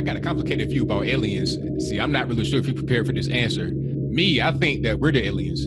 got a complicated view about aliens. See, I'm not really sure if you're prepared for this answer. Me, I think that we're the aliens.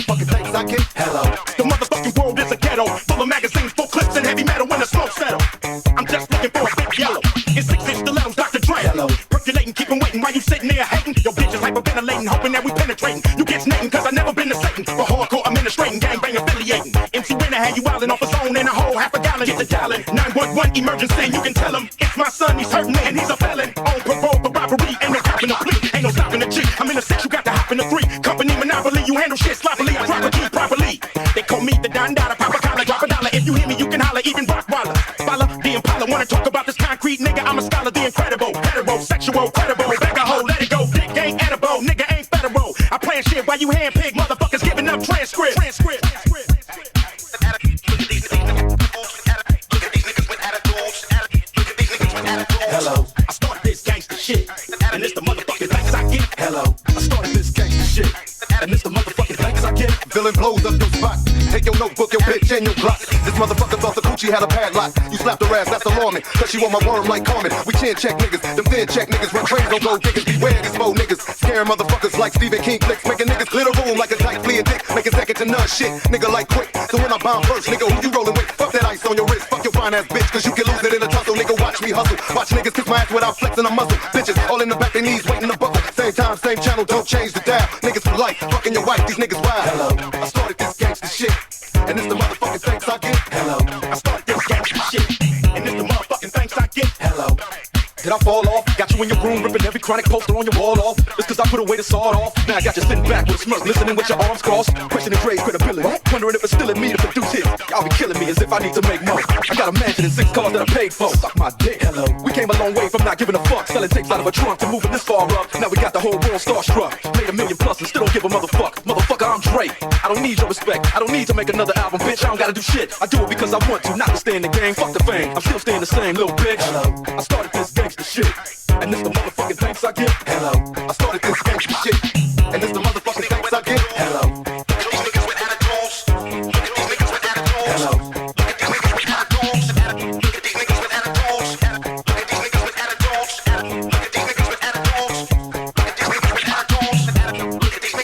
motherfucking thanks I get. Hello. The motherfucking world is a ghetto, full of magazines, full clips, and heavy metal when the smoke settle. I'm just looking for a big yellow. In 6-inch stilettos, Dr. Dre. Hello. Percolating, keep 'em waiting while you sitting there hating. Your bitch is hyperventilating, hoping that we penetrating. You get snating, cause I never been to Satan. For hardcore administrating, gangbang affiliating. MC Winner had you wildin' off his own in a whole half a gallon. Get the dialing, 911 emergency, you can tell him. It's my son, he's hurting and he's a felon. On parole for robbery, ain't no copping a plea. Ain't no stopping the G, I'm in the 6, you got to hop in the 3. Company monopoly, you handle shit sloppily, I drop a key properly. They call me the Don Dada, pop a collar, drop a dollar. If you hear me, you can holler, even Rockwaller. Follow the Impala, wanna talk about this concrete nigga, I'm a scholar, the incredible. Heterosexual, credible, bag a hoe, let it go. Dick ain't edible, nigga ain't federal. I plan shit while you handpick, motherfuckers giving up transcript. Hello, I started this gangsta shit, and it's the motherfucking thanks I get. Hello, I started this gangsta shit, and it's the motherfucking thanks I get. Feeling blows up your spot. Take your notebook, your bitch, and your block. This motherfucker thought the coochie had a padlock. You slapped her ass, that's alarming. Cause she want my worm like Carmen. We chin check niggas, them thin check niggas. Run trains on gold diggers, beware these faux niggas. Scaring motherfuckers like Stephen King flicks. Making niggas clear the room like a tight flea and dick. Making second to none shit, nigga like quick. So when I bomb first, nigga, who you rolling with? Fuck that ice on your wrist, fuck your fine ass bitch. Cause you can lose it in a tussle, nigga, watch me hustle. Watch niggas kiss my ass without flexing a muscle. Bitches all in the back, their knees waiting to buckle. Same time, same channel, don't change the dial. Niggas for life, fucking your wife, these niggas wild. Hello, I started this gangsta shit, and it's the motherfucking thanks I get. Hello, I started this gangsta shit, and it's the motherfucking thanks I get. Hello. Did I fall off? Got you in your room ripping every chronic poster on your wall off. It's cause I put away the sawed off. Now I got you sitting back with a smirk, listening with your arms crossed. Questioning Dre's credibility, wondering if it's still in me to produce hits. Y'all be killing me as if I need to make more. I got a mansion and 6 cars that I paid for. Suck my dick. Hello. We came a long way from not giving a fuck. Selling tapes out of a trunk to moving this far up. Now we got the whole world starstruck. Made $1 million plus and still don't give a motherfuck. Motherfucker, I'm Dre. I don't need your respect. I don't need to make another album, bitch. I don't gotta do shit. I do it because I want to, not to stay in the game. Fuck the fame. I'm still staying the same, little bitch. Hello. I started this gangsta shit, and it's the motherfucking thanks I get. Hello, I started this gangsta shit, and it's the motherfucking thanks I get. Hello, look at these niggas with attitudes. Look at these niggas with attitudes. Hello, look at these niggas with attitudes. Look at these niggas with attitudes. Look at these niggas with attitudes. Look at these niggas with attitudes. Look at these niggas with attitudes. Look at these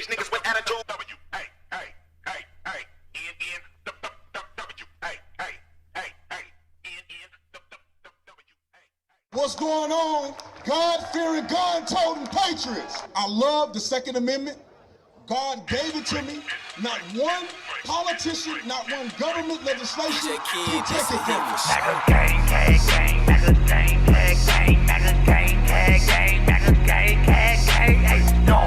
niggas with What's going on? God-fearing, gun-toting patriots. I love the Second Amendment. God gave it to me. Not one politician, not one government legislation can take it from me. MAGA gang, gang, gang, MAGA gang, gang, gang, MAGA gang, gang, gang, MAGA gang, gang, gang, hey, yo,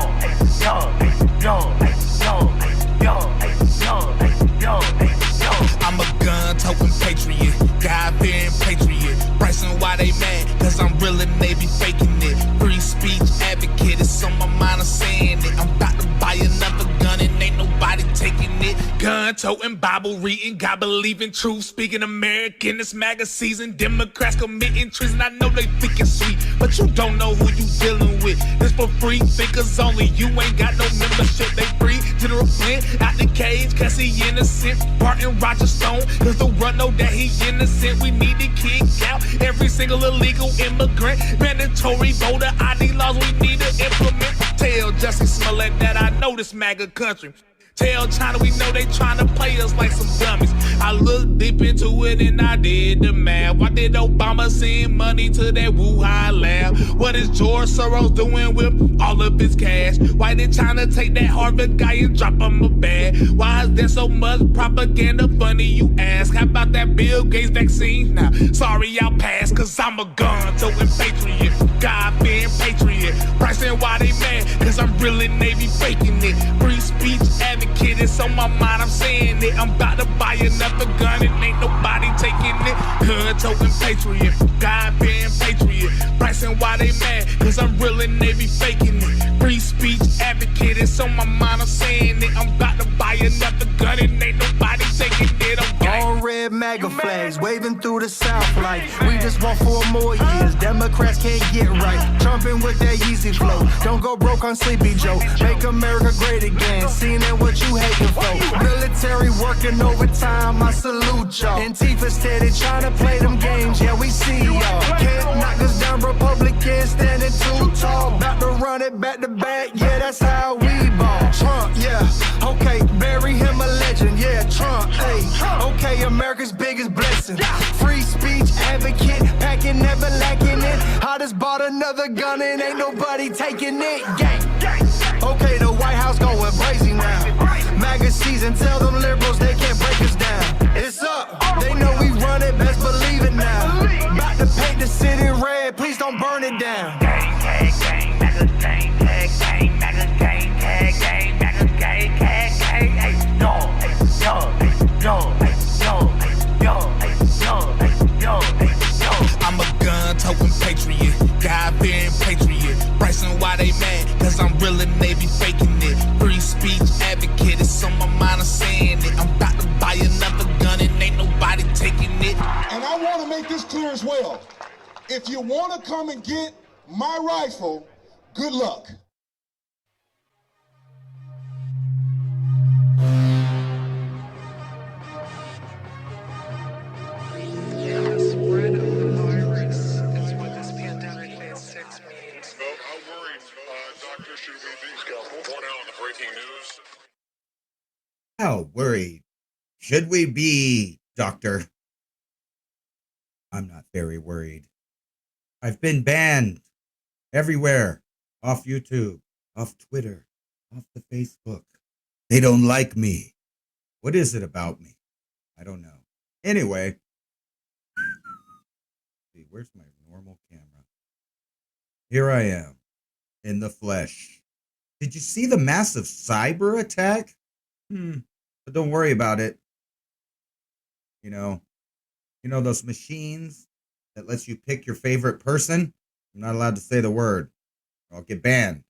I'm a gun-toting patriot, God-fearing patriot. Bryson, why they mad? Cause I'm real and they be faking it. Free speech advocate, it's on my mind, I'm saying it. I'm about to buy another gun and ain't nobody taking it. Gun-toting, Bible reading, God believing, truth speaking American. It's MAGA season, Democrats committing treason. I know they think it's sweet, but you don't know who you dealing with. This for free thinkers only, you ain't got no membership. They free, General Flynn out the cage, cause he innocent. Barton Roger Stone, cause the run know that he innocent. We need to kick out every single illegal immigrant. Mandatory voter ID laws we need to implement. Tell Jussie Smollett that I know this MAGA country. Tell China we know they tryna play us like some dummies. I looked deep into it and I did the math. Why did Obama send money to that Wuhan lab? What is George Soros doing with all of his cash? Why did China take that Harvard guy and drop him a bag? Why is there so much propaganda? Funny you ask. How about that Bill Gates vaccine? Now, sorry I'll pass, cause I'm a gun-toting patriot, God-fearing patriot. Bryson, why they mad? Cause I'm really Navy faking it. Free speech advocate, it's on my mind, I'm saying it. I'm about to buy another gun and ain't nobody taking it. Gun-toting patriot, God-fearing patriot. Bryson, pricing why they mad, cause I'm real and they be faking it. Free speech advocate, it's on my mind, I'm saying it. I'm about to buy another gun and ain't nobody taking it. I'm gang. All red MAGA flags waving through the South like we just want 4 more years. Democrats can't get right. Trumping with that Yeezy flow. Don't go broke on Sleepy Joe. Make America great again. Seeing that what you hating for. Military working overtime, I salute y'all. Antifa steady trying to play them games. Yeah, we see y'all. Can't knock us down, Republicans standing too tall. About to run it back to back. Yeah, that's how we ball. Trump, yeah. Okay, bury him a legend. Yeah, Trump, hey. Okay, America's biggest blessing. Free speech advocate, packing, never lacking it. I just bought another gun and ain't nobody taking it. Gang. Okay, the White House going crazy now. MAGA season, tell them liberals they can't break us down. It's up, they know we run it, best believe it now. About to paint the city red, please don't burn it down. Gang, tag, gang, MAGA, gang, tag, gang, MAGA, gang, tag, gang, MAGA, gang, tag, gang, hey, yo, I'm a gun-toting patriot, God-fearing patriot. Pricing why they mad, cause I'm real and they be faking it. Free speech advocate, it's on my mind, I'm saying it. I'm about to buy another gun and ain't nobody taking it. And I want to make this clear as well. If you want to come and get my rifle, good luck. The spread of the virus is what this pandemic phase 6 means. Well, how worried, Doctor, should we be? Going out on the breaking news. How worried should we be, Doctor? I'm not very worried. I've been banned everywhere, off YouTube, off Twitter, off the Facebook. They don't like me. What is it about me? I don't know. Anyway, see, where's my normal camera? Here I am, in the flesh. Did you see the massive cyber attack? But don't worry about it. You know those machines that lets you pick your favorite person? I'm not allowed to say the word, or I'll get banned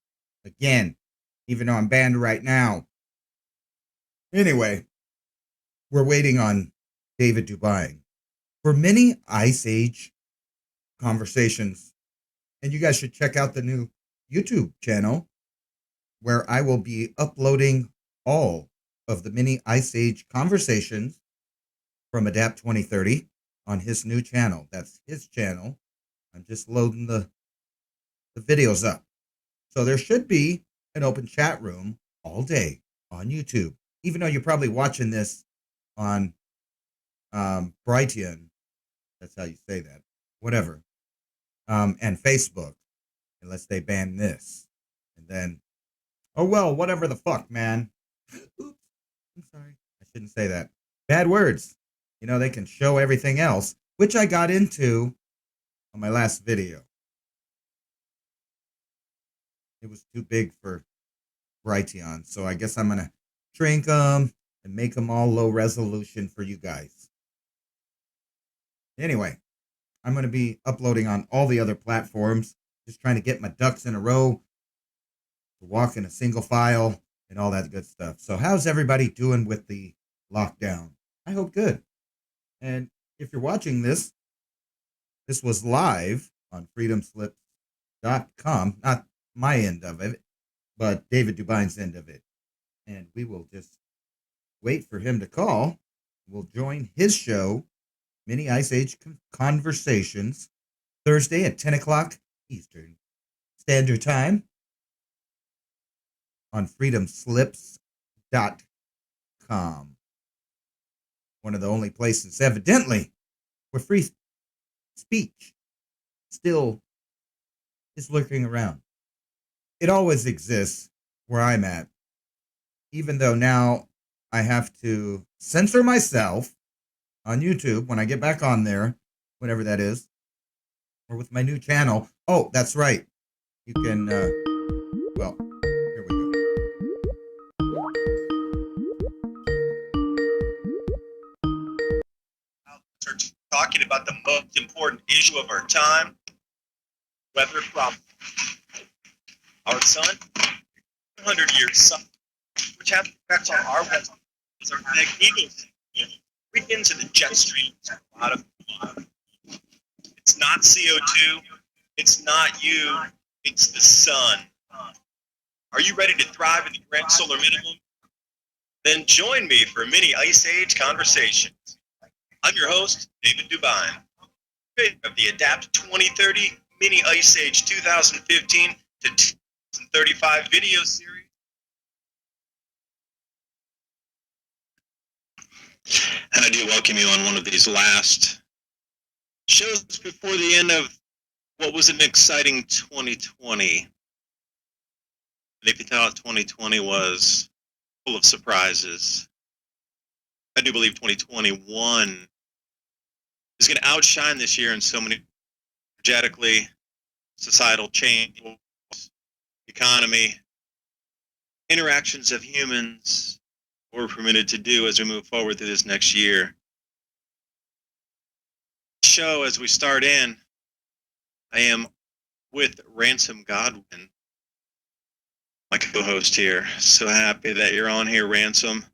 again, even though I'm banned right now. Anyway, we're waiting on David DuByne for many Ice Age conversations. And you guys should check out the new YouTube channel where I will be uploading all of the mini Ice Age conversations from Adapt 2030 on his new channel. That's his channel. I'm just loading the videos up. So there should be an open chat room all day on YouTube, even though you're probably watching this on Brighton. That's how you say that. Whatever. And Facebook, unless they ban this. And then, oh, well, whatever the fuck, man. Oops. I'm sorry. I shouldn't say that. Bad words. They can show everything else, which I got into on my last video. It was too big for Brighton, so I guess I'm going to shrink them and make them all low resolution for you guys. Anyway, I'm going to be uploading on all the other platforms, just trying to get my ducks in a row, to walk in a single file, and all that good stuff. So how's everybody doing with the lockdown? I hope good. And if you're watching this was live on freedomslips.com, not my end of it, but David DuByne's end of it. And we will just wait for him to call. We'll join his show, Mini Ice Age Conversations, Thursday at 10 o'clock Eastern Standard Time on freedomslips.com. One of the only places, evidently, where free speech still is lurking around. It always exists where I'm at, even though now I have to censor myself on YouTube when I get back on there, whatever that is, or with my new channel. Oh, that's right. You can, well, here we go. Talking about the most important issue of our time. weather from our sun, 100-year sun, which has effects on our weather, is our magnetosphere. Breathe into the jet streams. A lot of it's not CO2. It's not you. It's the sun. Are you ready to thrive in the grand solar minimum? Then join me for mini Ice Age conversations. I'm your host, David DuByne, of the Adapt 2030 Mini Ice Age 2015 to 2035 video series. And I do welcome you on one of these last shows before the end of what was an exciting 2020. And if you thought 2020 was full of surprises, I do believe 2021 is going to outshine this year in so many energetically, societal change, economy, interactions of humans, what we're permitted to do as we move forward through this next year. Show as we start in, I am with Ransom Godwin, my co-host here. So happy that you're on here, Ransom.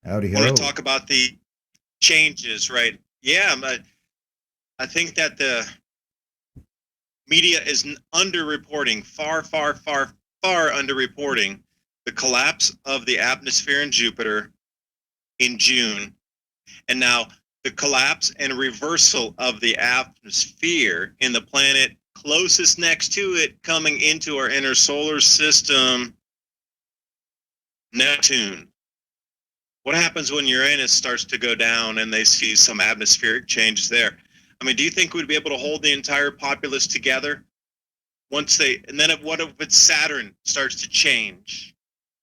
Howdy I ho. want to talk about the changes, right? Yeah, I think that the media is underreporting, far underreporting the collapse of the atmosphere in Jupiter in June, and now the collapse and reversal of the atmosphere in the planet closest next to it coming into our inner solar system, Neptune. What happens when Uranus starts to go down and they see some atmospheric changes there? I mean, do you think we'd be able to hold the entire populace together once and then what if it's Saturn starts to change?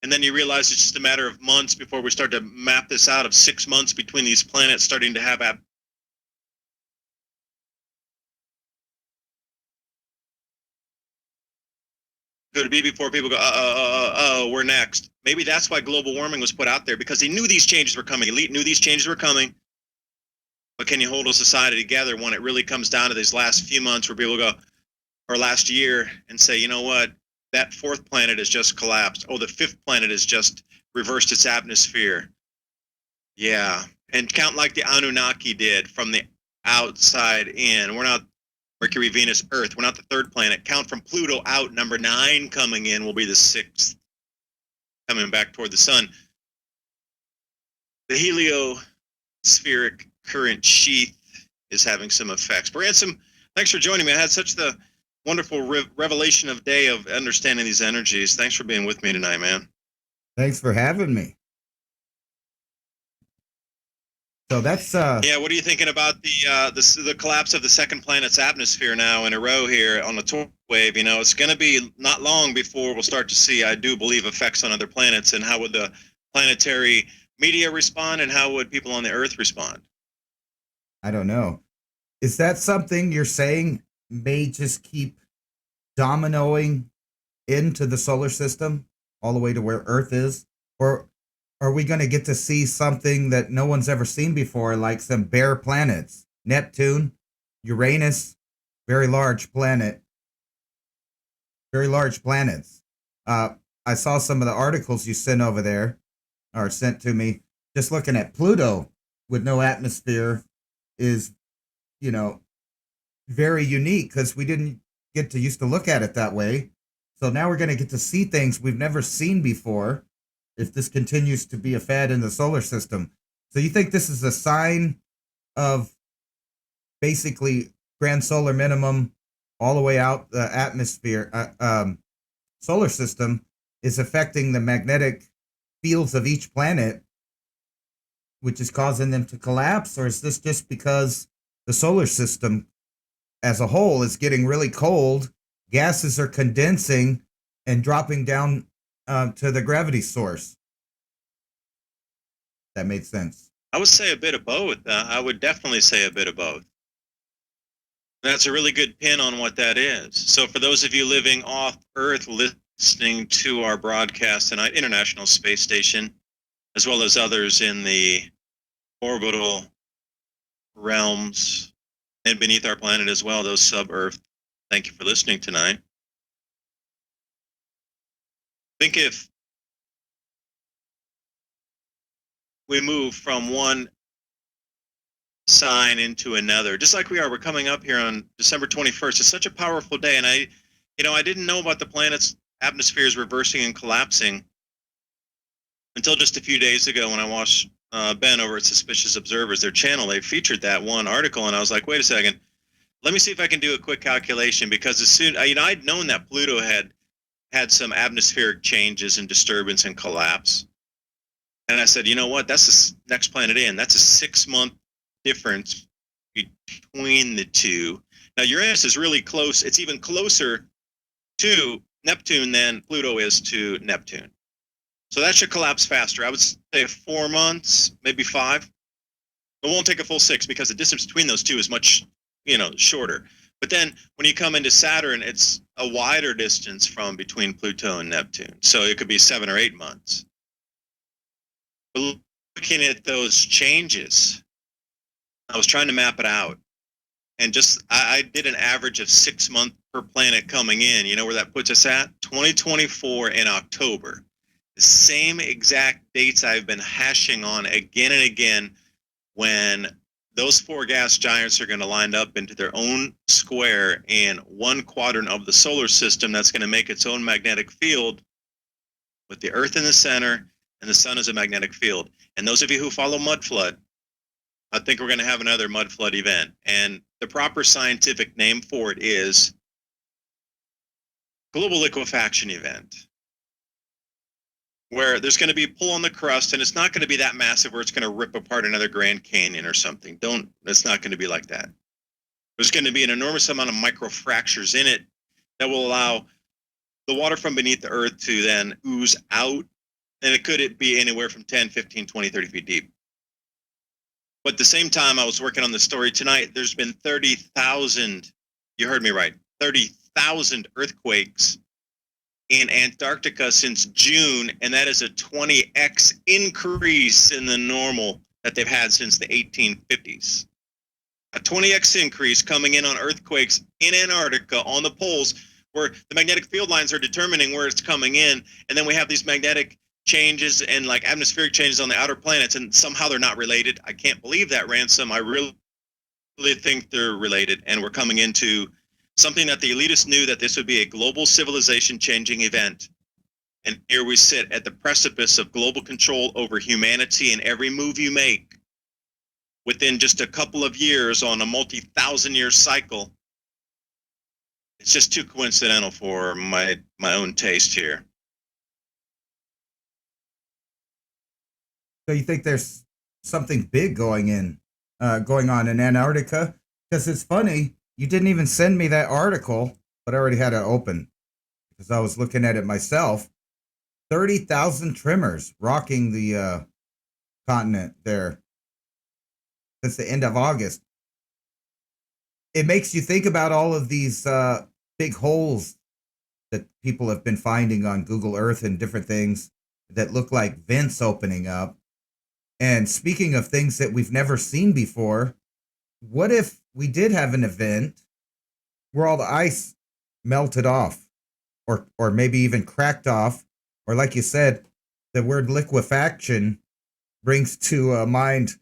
And then you realize it's just a matter of months before we start to map this out of 6 months between these planets starting to have to be before people go, we're next. Maybe that's why global warming was put out there, because he knew these changes were coming. Elite knew these changes were coming. But can you hold a society together when it really comes down to these last few months where people go, or last year, and say, you know what, that fourth planet has just collapsed. Oh, the fifth planet has just reversed its atmosphere. Yeah, and count like the Anunnaki did from the outside in. We're not Mercury, Venus, Earth. We're not the third planet. Count from Pluto out. Number 9 coming in will be the 6th, coming back toward the sun. The heliospheric current sheath is having some effects. Ransom, thanks for joining me. I had such the wonderful revelation of day of understanding these energies. Thanks for being with me tonight, man. Thanks for having me. So that's yeah. What are you thinking about the collapse of the second planet's atmosphere now in a row here on the torque wave? You know, it's going to be not long before we'll start to see, I do believe, effects on other planets. And how would the planetary media respond, and how would people on the Earth respond? I don't know. Is that something you're saying may just keep dominoing into the solar system all the way to where Earth is? Or are we going to get to see something that no one's ever seen before, like some bare planets? Neptune, Uranus, very large planet. Very large planets. I saw some of the articles you sent over there, or sent to me. Just looking at Pluto with no atmosphere is, you know, very unique, because we didn't get to used to look at it that way. So now we're going to get to see things we've never seen before if this continues to be a fad in the solar system. So you think this is a sign of basically grand solar minimum all the way out the atmosphere, solar system is affecting the magnetic fields of each planet, which is causing them to collapse? Or is this just because the solar system as a whole is getting really cold, gases are condensing and dropping down to the gravity source? That made sense. I would say a bit of both. I would definitely say a bit of both. That's a really good pin on what that is. So for those of you living off Earth listening to our broadcast tonight, International Space Station, as well as others in the orbital realms and beneath our planet as well, those sub-Earth Thank you for listening tonight. Think if we move from one sign into another, just like we're coming up here on December 21st. It's such a powerful day. And I didn't know about the planet's atmospheres reversing and collapsing until just a few days ago when I watched Ben over at Suspicious Observers, their channel. They featured that one article, and I was like, wait a second, let me see if I can do a quick calculation, because as soon, I'd known that Pluto had some atmospheric changes and disturbance and collapse. And I said, you know what, that's the next planet in. That's a 6-month difference between the two. Now, Uranus is really close. It's even closer to Neptune than Pluto is to Neptune. So that should collapse faster. I would say 4 months, maybe 5. It won't take a full 6 because the distance between those two is much, shorter. But then when you come into Saturn, it's a wider distance from between Pluto and Neptune. So it could be 7 or 8 months. But looking at those changes, I was trying to map it out. And I did an average of 6 months per planet coming in. You know where that puts us at? 2024 in October. The same exact dates I've been hashing on again and again, when those 4 gas giants are going to line up into their own square in one quadrant of the solar system that's going to make its own magnetic field, with the Earth in the center and the sun as a magnetic field. And those of you who follow mud flood, I think we're going to have another mud flood event. And the proper scientific name for it is global liquefaction event, where there's going to be a pull on the crust, and it's not going to be that massive where it's going to rip apart another Grand Canyon or something. It's not going to be like that. There's going to be an enormous amount of microfractures in it that will allow the water from beneath the earth to then ooze out, and it could be anywhere from 10, 15, 20, 30 feet deep. But at the same time, I was working on the story tonight. There's been 30,000, you heard me right, 30,000 earthquakes in Antarctica since June, and that is a 20x increase in the normal that they've had since the 1850s. A 20x increase coming in on earthquakes in Antarctica on the poles, where the magnetic field lines are determining where it's coming in, and then we have these magnetic changes and like atmospheric changes on the outer planets, and somehow they're not related. I can't believe that, Ransom. I really think they're related, and we're coming into something that the elitists knew, that this would be a global civilization changing event. And here we sit at the precipice of global control over humanity, and every move you make within just a couple of years on a multi-thousand-year cycle, it's just too coincidental for my own taste here. So you think there's something big going on in Antarctica? Because it's funny, you didn't even send me that article, but I already had it open because I was looking at it myself. 30,000 tremors rocking the continent there since the end of August. It makes you think about all of these big holes that people have been finding on Google Earth and different things that look like vents opening up. And speaking of things that we've never seen before, what if we did have an event where all the ice melted off, or maybe even cracked off, or like you said, the word liquefaction brings to mind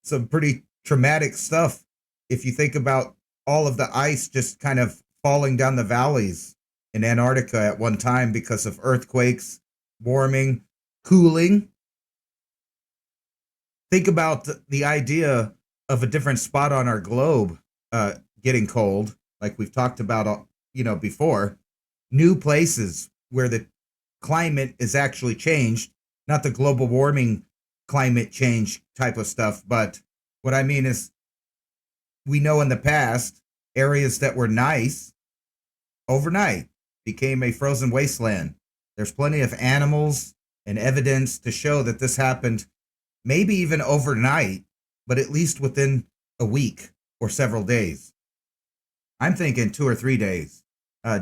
some pretty traumatic stuff. If you think about all of the ice just kind of falling down the valleys in Antarctica at one time because of earthquakes, warming, cooling. Think about the idea of a different spot on our globe getting cold, like we've talked about, before. New places where the climate is actually changed, not the global warming climate change type of stuff, but what I mean is, we know in the past, areas that were nice overnight became a frozen wasteland. There's plenty of animals and evidence to show that this happened maybe even overnight, but at least within a week or several days. I'm thinking 2 or 3 days,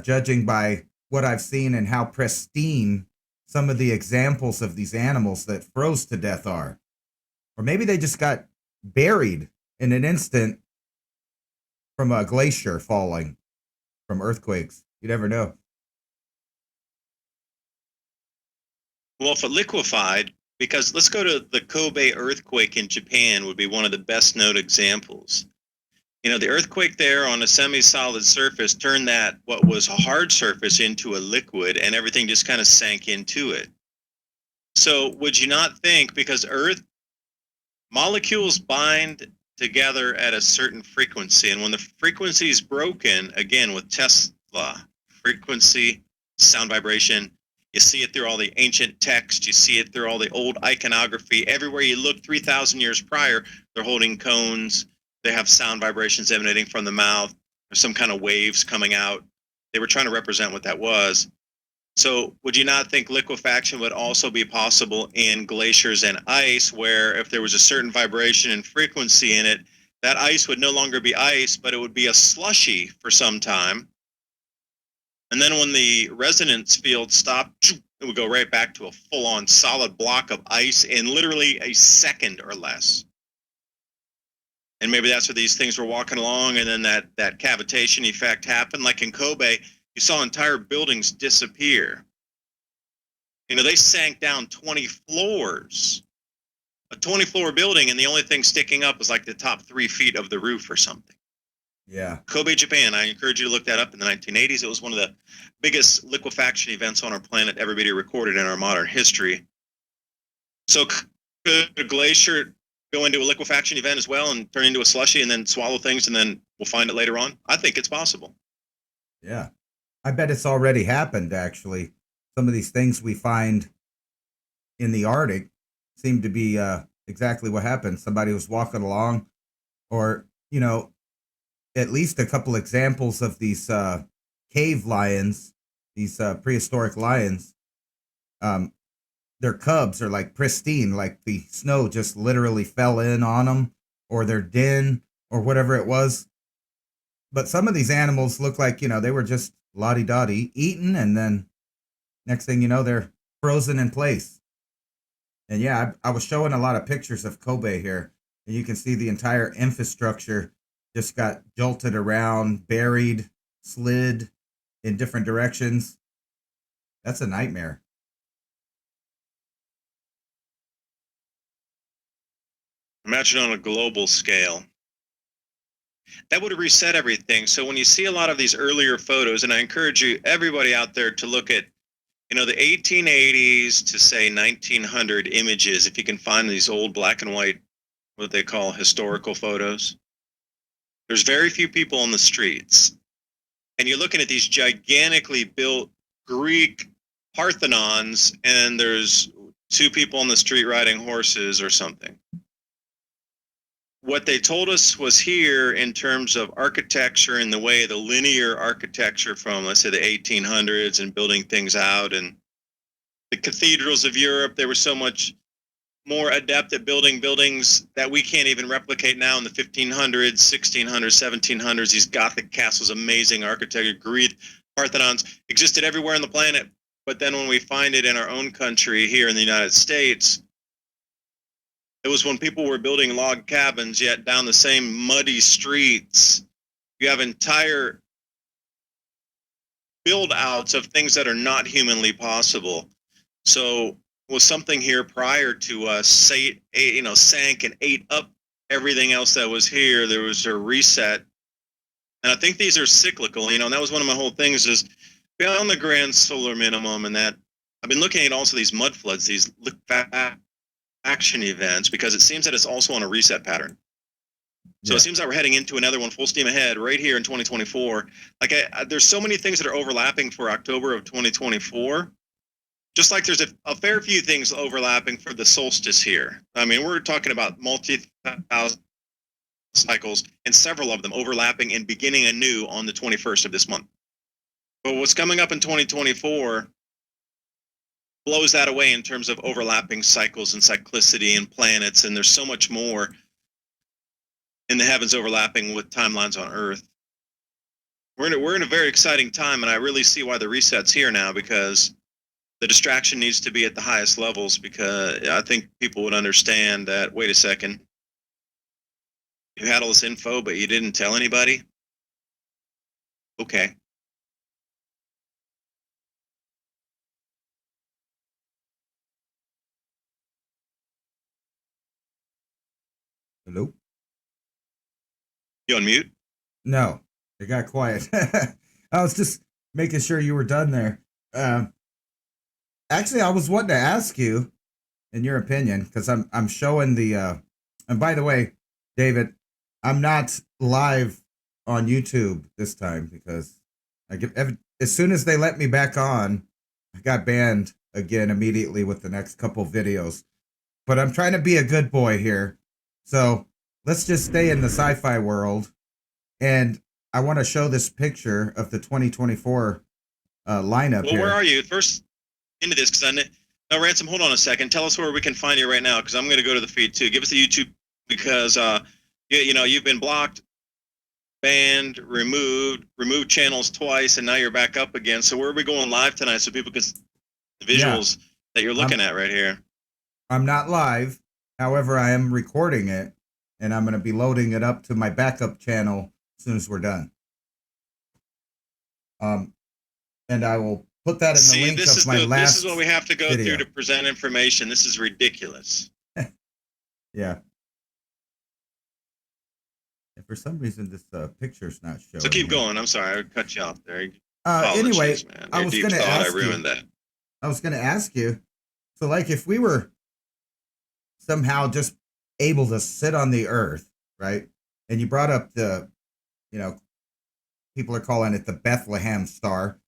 judging by what I've seen and how pristine some of the examples of these animals that froze to death are. Or maybe they just got buried in an instant from a glacier falling from earthquakes. You never know. Well, if it liquefied, because let's go to the Kobe earthquake in Japan would be one of the best known examples. You know, the earthquake there on a semi-solid surface turned that what was a hard surface into a liquid, and everything just kind of sank into it. So would you not think, because Earth molecules bind together at a certain frequency, and when the frequency is broken, again with Tesla, frequency, sound vibration, you see it through all the ancient text, you see it through all the old iconography. Everywhere you look 3,000 years prior, they're holding cones, they have sound vibrations emanating from the mouth, there's some kind of waves coming out. They were trying to represent what that was. So would you not think liquefaction would also be possible in glaciers and ice, where if there was a certain vibration and frequency in it, that ice would no longer be ice, but it would be a slushy for some time. And then when the resonance field stopped, it would go right back to a full-on solid block of ice in literally a second or less. And maybe that's where these things were walking along, and then that cavitation effect happened. Like in Kobe, you saw entire buildings disappear. You know, they sank down 20 floors, a 20-floor building, and the only thing sticking up was like the top 3 feet of the roof or something. Yeah. Kobe, Japan. I encourage you to look that up in the 1980s. It was one of the biggest liquefaction events on our planet ever be recorded in our modern history. So could a glacier go into a liquefaction event as well and turn into a slushy and then swallow things, and then we'll find it later on? I think it's possible. Yeah. I bet it's already happened, actually. Some of these things we find in the Arctic seem to be exactly what happened. Somebody was walking along, or, you know, at least a couple examples of these cave lions, these prehistoric lions. Their cubs are like pristine, like the snow just literally fell in on them, or their den, or whatever it was. But some of these animals look like, you know, they were just la-di-da-di, eaten, and then next thing you know, they're frozen in place. And yeah, I was showing a lot of pictures of Kobe here, and you can see the entire infrastructure just got jolted around, buried, slid in different directions. That's a nightmare. Imagine on a global scale. That would have reset everything. So when you see a lot of these earlier photos, and I encourage you, everybody out there, to look at, you know, the 1880s to say 1900 images, if you can find these old black and white, what they call historical photos. There's very few people on the streets. And you're looking at these gigantically built Greek Parthenons, and there's 2 people on the street riding horses or something. What they told us was here in terms of architecture and the way the linear architecture from, let's say, the 1800s and building things out, and the cathedrals of Europe, they were so much more adept at building buildings that we can't even replicate now in the 1500s, 1600s, 1700s. These Gothic castles, amazing architecture, Greek Parthenons existed everywhere on the planet. But then when we find it in our own country here in the United States, it was when people were building log cabins, yet down the same muddy streets, you have entire build outs of things that are not humanly possible. So was something here prior to us, sank and ate up everything else that was here. There was a reset. And I think these are cyclical, and that was one of my whole things is beyond the grand solar minimum, and that I've been looking at also these mud floods, these action events, because it seems that it's also on a reset pattern. So It seems that we're heading into another one full steam ahead right here in 2024. Like there's so many things that are overlapping for October of 2024. Just like there's a fair few things overlapping for the solstice here. I mean, we're talking about multi-thousand cycles and several of them overlapping and beginning anew on the 21st of this month. But what's coming up in 2024 blows that away in terms of overlapping cycles and cyclicity and planets, and there's so much more in the heavens overlapping with timelines on Earth. We're in a very exciting time, and I really see why the reset's here now, because the distraction needs to be at the highest levels, because I think people would understand that, wait a second, you had all this info, but you didn't tell anybody? Okay. Hello? You on mute? No, it got quiet. I was just making sure you were done there. Actually, I was wanting to ask you, in your opinion, because I'm showing the. And by the way, David, I'm not live on YouTube this time because as soon as they let me back on, I got banned again immediately with the next couple videos. But I'm trying to be a good boy here, so let's just stay in the sci-fi world. And I want to show this picture of the 2024 lineup. Well, here. where are you? First into this, because now Ransom, hold on a second. Tell us where we can find you right now, because I'm going to go to the feed too. Give us the YouTube, because you've been blocked, banned, removed channels twice, and now you're back up again. So where are we going live tonight so people can see the visuals that you're looking at right here? I'm not live. However, I am recording it, and I'm going to be loading it up to my backup channel as soon as we're done. And I will put that in the link of my last. This is what we have to go video. through to present information. This is ridiculous. Yeah. And for some reason, this picture's not showing. So keep here. going. I'm sorry, I cut you off there. Anyway, man. I was going to ask you. I was going to ask you. So, like, if we were somehow just able to sit on the earth, right? And you brought up the, people are calling it the Bethlehem star,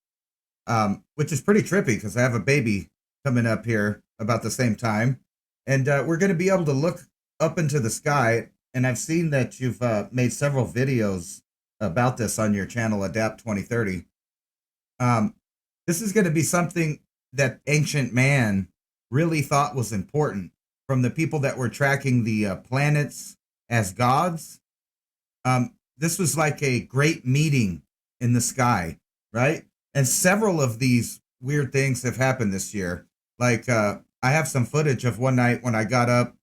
which is pretty trippy because I have a baby coming up here about the same time. And we're going to be able to look up into the sky. And I've seen that you've made several videos about this on your channel, Adapt 2030. This is going to be something that ancient man really thought was important, from the people that were tracking the planets as gods. This was like a great meeting in the sky, right? And several of these weird things have happened this year. Like, I have some footage of one night when I got up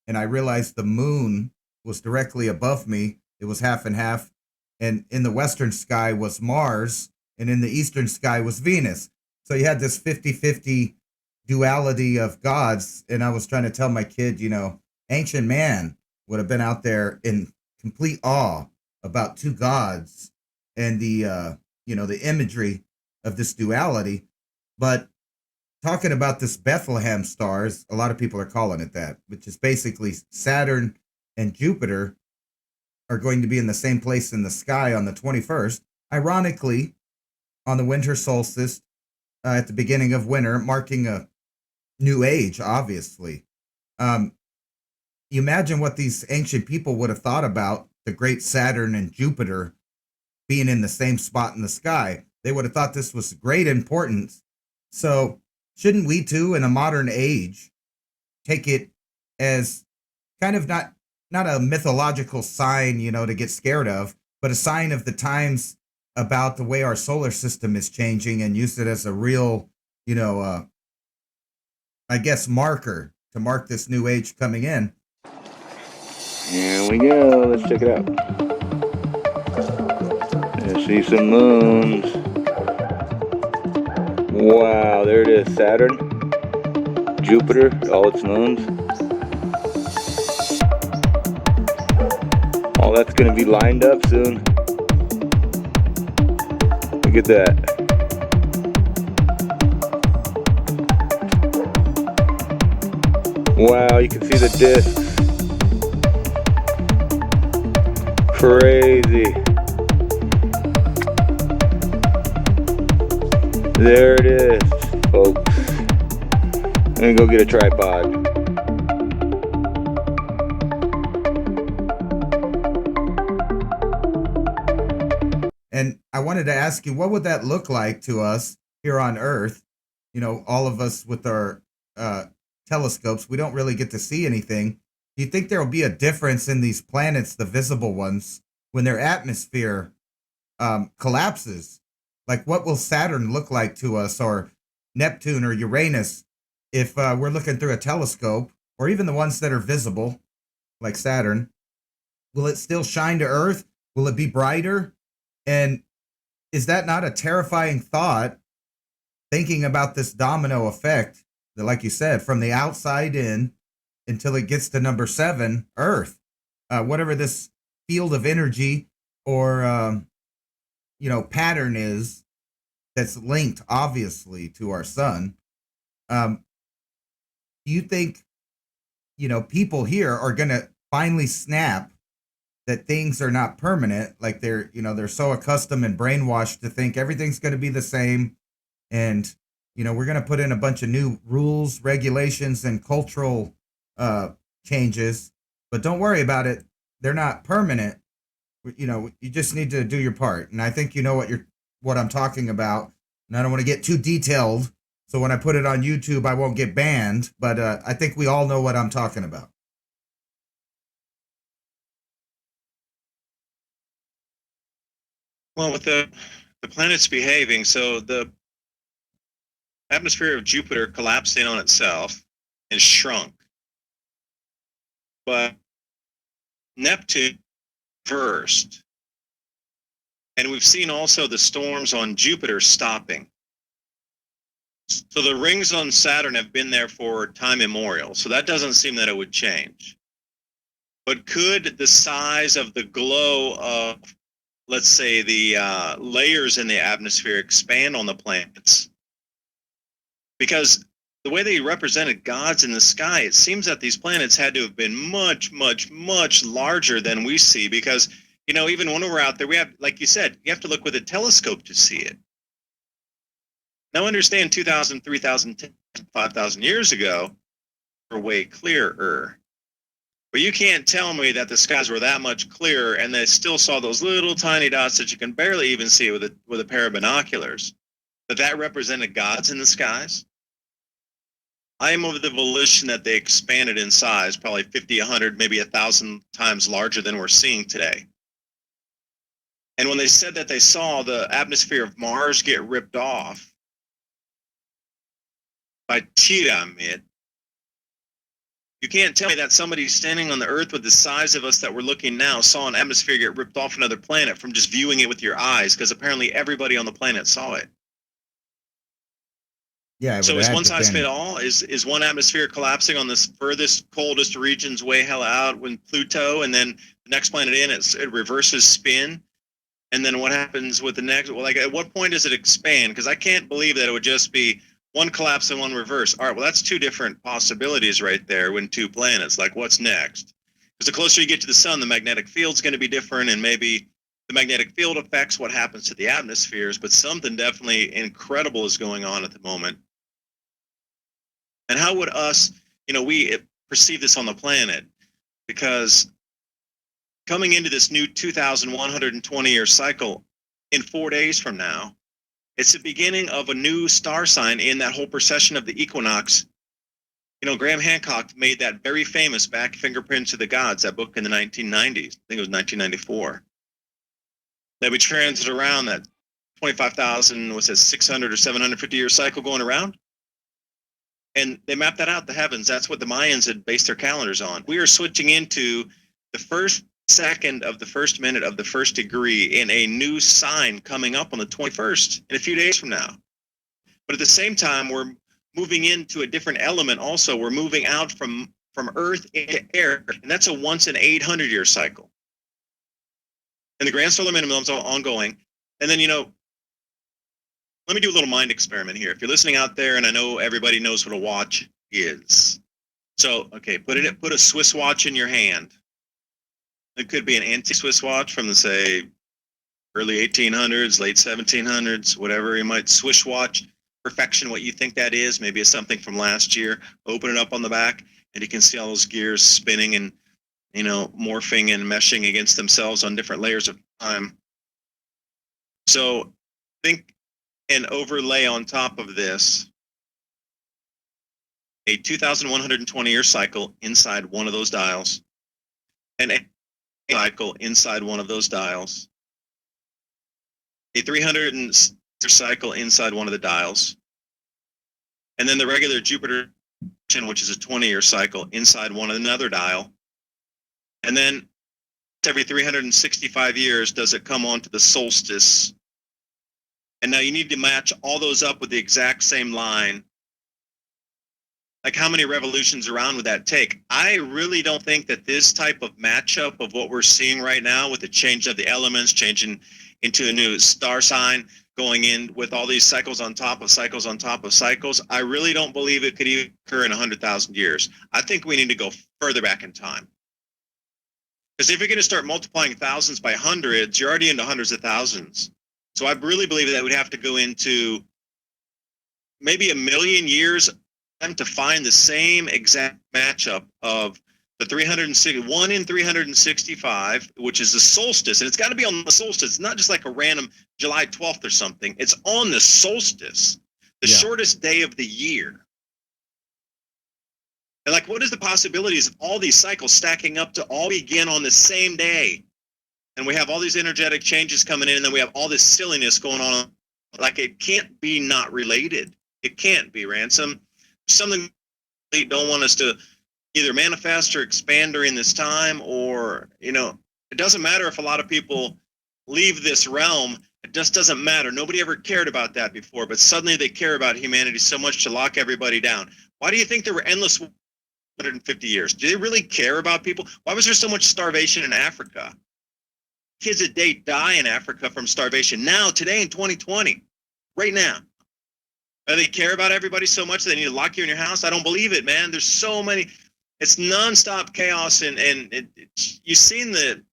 and I realized the moon was directly above me. It was half and half. And in the western sky was Mars, and in the eastern sky was Venus. So you had this 50-50 duality of gods. And I was trying to tell my kid, ancient man would have been out there in complete awe about two gods and the imagery of this duality. But talking about this Bethlehem stars, a lot of people are calling it that, which is basically Saturn and Jupiter are going to be in the same place in the sky on the 21st. Ironically, on the winter solstice, at the beginning of winter, marking a new age, obviously. You imagine what these ancient people would have thought about the great Saturn and Jupiter being in the same spot in the sky. They would have thought this was great importance. So shouldn't we too, in a modern age, take it as kind of not a mythological sign, to get scared of, but a sign of the times about the way our solar system is changing, and use it as a real, I guess, marker to mark this new age coming in. Here we go. Let's check it out. I see some moons. Wow, there it is. Saturn, Jupiter, all its moons. All that's going to be lined up soon. Look at that. Wow, you can see the discs. Crazy. There it is, folks. Let me go get a tripod. And I wanted to ask you, what would that look like to us here on Earth? All of us with our telescopes, we don't really get to see anything. Do you think there will be a difference in these planets, the visible ones, when their atmosphere collapses? Like, what will Saturn look like to us, or Neptune or Uranus, if we're looking through a telescope, or even the ones that are visible, like Saturn? Will it still shine to Earth? Will it be brighter? And is that not a terrifying thought, thinking about this domino effect that, like you said, from the outside in until it gets to number 7, Earth? whatever this field of energy or pattern is that's linked obviously to our sun. Do you think people here are gonna finally snap that things are not permanent? Like they're so accustomed and brainwashed to think everything's gonna be the same, and we're gonna put in a bunch of new rules, regulations, and cultural changes, but don't worry about it. They're not permanent. You just need to do your part. And I think you know what I'm talking about. And I don't want to get too detailed, so when I put it on YouTube, I won't get banned. But I think we all know what I'm talking about. Well, with the planets behaving, so the atmosphere of Jupiter collapsed in on itself and shrunk. But Neptune reversed. And we've seen also the storms on Jupiter stopping. So the rings on Saturn have been there for time immemorial. So that doesn't seem that it would change. But could the size of the glow of, let's say, the layers in the atmosphere expand on the planets? Because the way they represented gods in the sky, it seems that these planets had to have been much, much, much larger than we see. Because, even when we're out there, we have, like you said, you have to look with a telescope to see it. Now, understand 2,000, 3,000, 5,000 years ago, were way clearer. But you can't tell me that the skies were that much clearer and they still saw those little tiny dots that you can barely even see with a pair of binoculars. That represented gods in the skies. I am of the volition that they expanded in size, probably 50, 100, maybe 1,000 times larger than we're seeing today. And when they said that they saw the atmosphere of Mars get ripped off by Tiramid, you can't tell me that somebody standing on the Earth with the size of us that we're looking now saw an atmosphere get ripped off another planet from just viewing it with your eyes, because apparently everybody on the planet saw it. Yeah. So is one size fit all? Is one atmosphere collapsing on this furthest, coldest regions way hell out when Pluto, and then the next planet in, it reverses spin? And then what happens with the next? Well, like, at what point does it expand? Because I can't believe that it would just be one collapse and one reverse. All right, well, that's two different possibilities right there when two planets. Like, what's next? Because the closer you get to the sun, the magnetic field's going to be different, and maybe the magnetic field affects what happens to the atmospheres, but something definitely incredible is going on at the moment. And how would us, we perceive this on the planet? Because coming into this new 2,120-year cycle in 4 days from now, it's the beginning of a new star sign in that whole procession of the equinox. Graham Hancock made that very famous Back Fingerprints of the Gods, that book in the 1990s. I think it was 1994. That we transit around that 25,000, 600 or 750-year cycle going around. And they mapped that out, the heavens. That's what the Mayans had based their calendars on. We are switching into the first second of the first minute of the first degree in a new sign coming up on the 21st in a few days from now. But at the same time, we're moving into a different element also. We're moving out from Earth into air, and that's a once in 800-year cycle. And the grand solar minimum is ongoing. And then, let me do a little mind experiment here. If you're listening out there, and I know everybody knows what a watch is. So, okay, put a Swiss watch in your hand. It could be an anti-Swiss watch from the, say, early 1800s, late 1700s, whatever. You might Swiss watch perfection, what you think that is. Maybe it's something from last year. Open it up on the back, and you can see all those gears spinning and, morphing and meshing against themselves on different layers of time. So think and overlay on top of this a 2,120-year cycle inside one of those dials, and a cycle inside one of those dials, a 300-year cycle inside one of the dials, and then the regular Jupiter, which is a 20-year cycle, inside another dial. And then every 365 years does it come on to the solstice. And now you need to match all those up with the exact same line Like, how many revolutions around would that take? I really don't think that this type of matchup of what we're seeing right now, with the change of the elements, changing into a new star sign, going in with all these cycles on top of cycles on top of cycles, I really don't believe it could even occur in 100,000 years. I think we need to go further back in time. Because if you're going to start multiplying thousands by hundreds, you're already into hundreds of thousands. So I really believe that we'd have to go into maybe 1 million years to find the same exact matchup of the 1 in 365, which is the solstice. And it's got to be on the solstice. It's not just like a random July 12th or something. It's on the solstice, the shortest day of the year. And like, what is the possibilities of all these cycles stacking up to all begin on the same day? And we have all these energetic changes coming in, and then we have all this silliness going on. Like, it can't be not related. It can't be, Ransom. Something they don't want us to either manifest or expand during this time, or, you know, it doesn't matter if a lot of people leave this realm. It just doesn't matter. Nobody ever cared about that before, but suddenly they care about humanity so much to lock everybody down. Why do you think there were endless 150 years? Do they really care about people? Why was there so much starvation in Africa? Kids a day die in Africa from starvation now, today in 2020, right now. Do they care about everybody so much that they need to lock you in your house? I don't believe it, man. There's so many. It's nonstop chaos, and you've seen the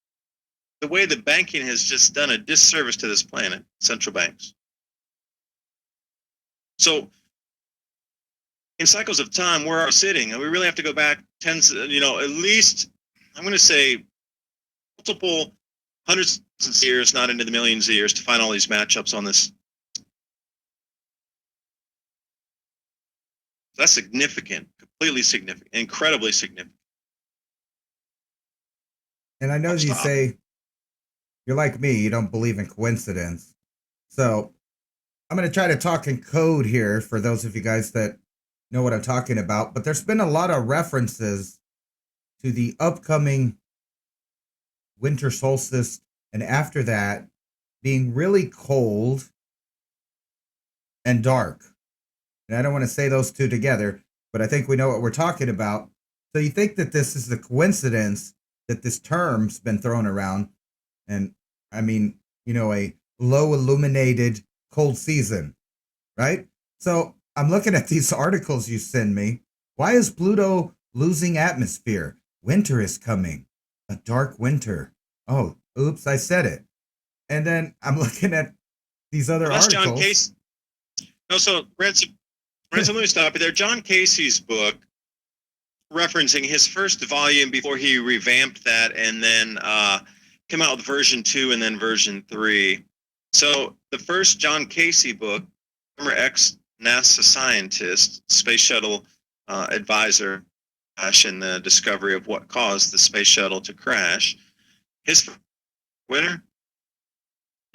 way the banking has just done a disservice to this planet, central banks. So in cycles of time, where are we sitting? And we really have to go back tens, at least, I'm going to say, multiple hundreds of years, not into the millions of years, to find all these matchups on this. That's significant, completely significant, incredibly significant. And I know you say you're like me, you don't believe in coincidence. So I'm going to try to talk in code here for those of you guys that know what I'm talking about. But there's been a lot of references to the upcoming winter solstice, and after that being really cold and dark. And I don't want to say those two together, but I think we know what we're talking about. So you think that this is the coincidence that this term's been thrown around, and I mean, a low illuminated cold season, right? So I'm looking at these articles you send me. Why is Pluto losing atmosphere? Winter is coming. A dark winter. Oh, oops, I said it. And then I'm looking at these other articles. John Casey. No, so Ransom, let me stop you there. John Casey's book, referencing his first volume before he revamped that, and then came out with version 2 and then version 3. So the first John Casey book, former ex-NASA scientist, space shuttle advisor, and the discovery of what caused the space shuttle to crash. His winter,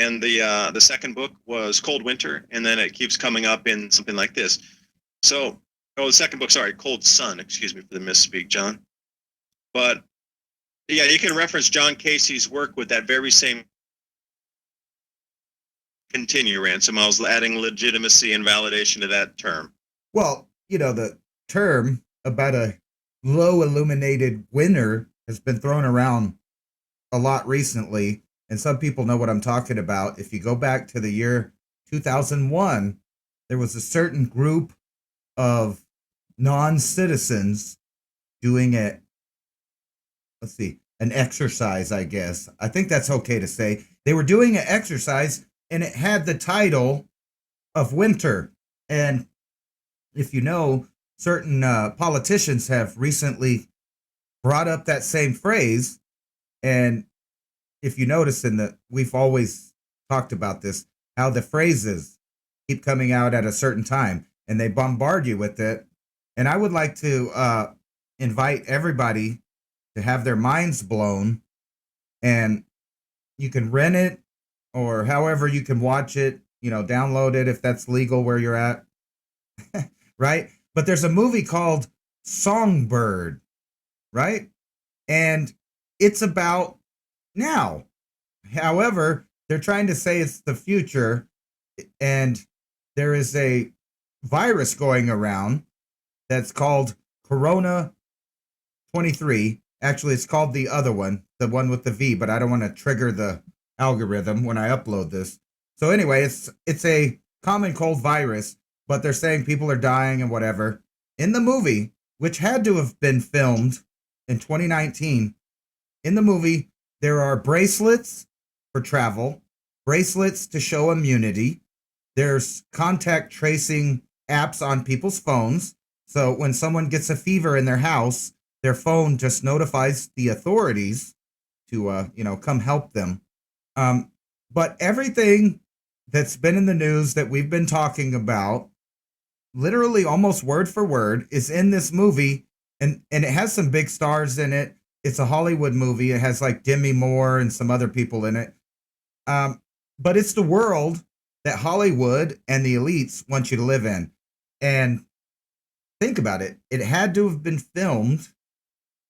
and the second book was Cold Winter, and then it keeps coming up in something like this. So, the second book, sorry, Cold Sun, excuse me for the misspeak, John. But, yeah, you can reference John Casey's work with that very same. Continue, Ransom. I was adding legitimacy and validation to that term. Well, the term about a low illuminated winter has been thrown around a lot recently, and some people know what I'm talking about. If you go back to the year 2001, there was a certain group of non-citizens doing an exercise, I guess. I think that's okay to say. They were doing an exercise, and it had the title of winter. And if you know, certain politicians have recently brought up that same phrase. And if you notice, we've always talked about this, how the phrases keep coming out at a certain time, and they bombard you with it. And I would like to invite everybody to have their minds blown, and you can rent it, or however you can watch it, download it if that's legal where you're at, right? But there's a movie called Songbird, right? And it's about now. However, they're trying to say it's the future, and there is a virus going around that's called Corona 23. Actually, it's called the other one, the one with the V, but I don't want to trigger the algorithm when I upload this. So anyway, it's a common cold virus, but they're saying people are dying and whatever. In the movie, which had to have been filmed in 2019, in the movie, there are bracelets for travel, bracelets to show immunity. There's contact tracing apps on people's phones. So when someone gets a fever in their house, their phone just notifies the authorities to, come help them. But everything that's been in the news that we've been talking about, literally almost word for word, is in this movie. And it has some big stars in it. It's a Hollywood movie. It has like Demi Moore and some other people in it. But it's the world that Hollywood and the elites want you to live in. And think about it. It had to have been filmed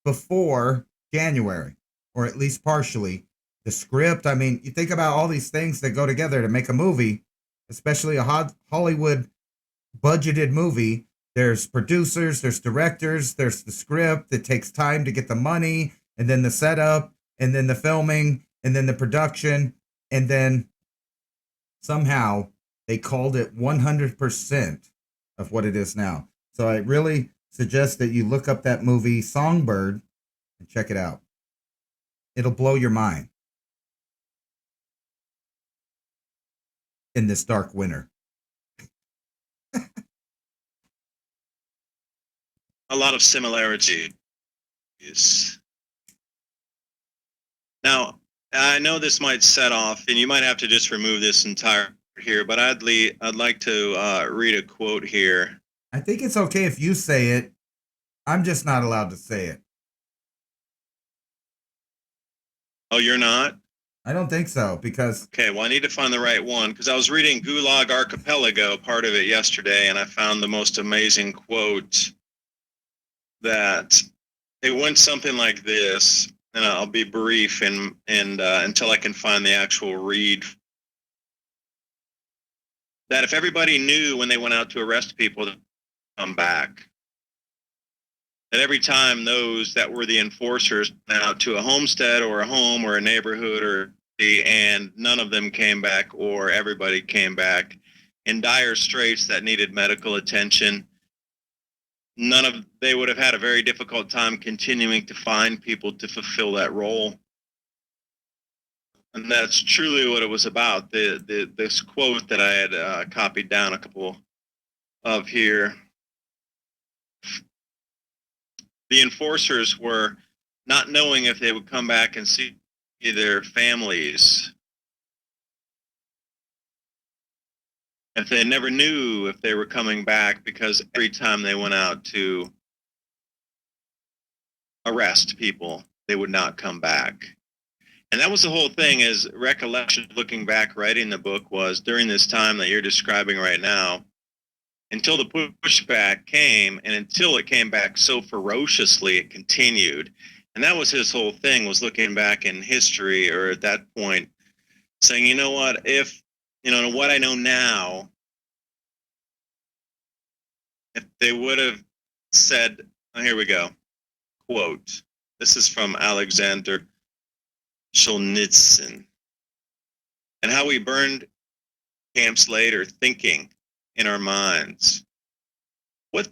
before January, or at least partially. The script, I mean, you think about all these things that go together to make a movie, especially a Hollywood budgeted movie. There's producers, there's directors, there's the script. It takes time to get the money, and then the setup, and then the filming, and then the production, and then somehow they called it 100% of what it is now. So I really suggest that you look up that movie Songbird and check it out. It'll blow your mind in this dark winter. A lot of similarities. Now, I know this might set off, and you might have to just remove this entire here, but I'd like to read a quote here. I think it's okay if you say it. I'm just not allowed to say it. Oh, you're not? I don't think so, because... Okay, well, I need to find the right one, because I was reading Gulag Archipelago, part of it yesterday, and I found the most amazing quote that it went something like this, and I'll be brief and until I can find the actual read. That if everybody knew when they went out to arrest people to come back, that every time those that were the enforcers went out to a homestead or a home or a neighborhood and none of them came back, or everybody came back in dire straits that needed medical attention, they would have had a very difficult time continuing to find people to fulfill that role. And that's truly what it was about. This quote that I had copied down a couple of here. The enforcers were not knowing if they would come back and see their families. If they never knew if they were coming back, because every time they went out to arrest people, they would not come back. And that was the whole thing, is recollection, looking back, writing the book, was during this time that you're describing right now, until the pushback came, and until it came back so ferociously, it continued. And that was his whole thing, was looking back in history, or at that point, saying, you know what, if, what I know now, if they would have said, oh, here we go, quote, this is from Alexander Solzhenitsyn, and how we burned camps later, thinking in our minds, what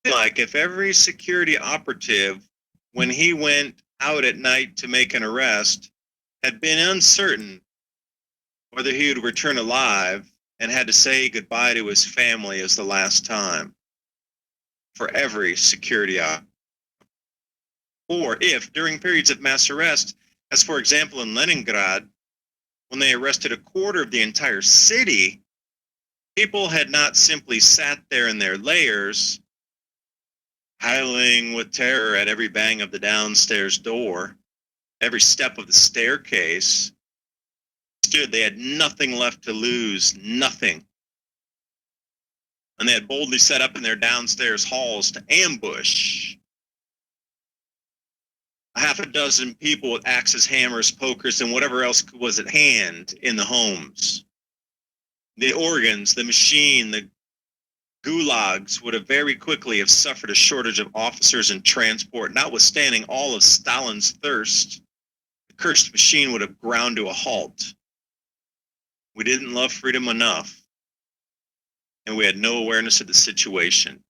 like if every security operative, when he went out at night to make an arrest, had been uncertain whether he would return alive and had to say goodbye to his family as the last time, for every security operative. Or if during periods of mass arrest, as for example in Leningrad, when they arrested a quarter of the entire city, people had not simply sat there in their layers, howling with terror at every bang of the downstairs door, every step of the staircase. They had nothing left to lose, nothing. And they had boldly set up in their downstairs halls to ambush a half a dozen people with axes, hammers, pokers, and whatever else was at hand in the homes. The organs, the machine, the gulags would have very quickly have suffered a shortage of officers and transport, notwithstanding all of Stalin's thirst. The cursed machine would have ground to a halt. We didn't love freedom enough, and we had no awareness of the situation,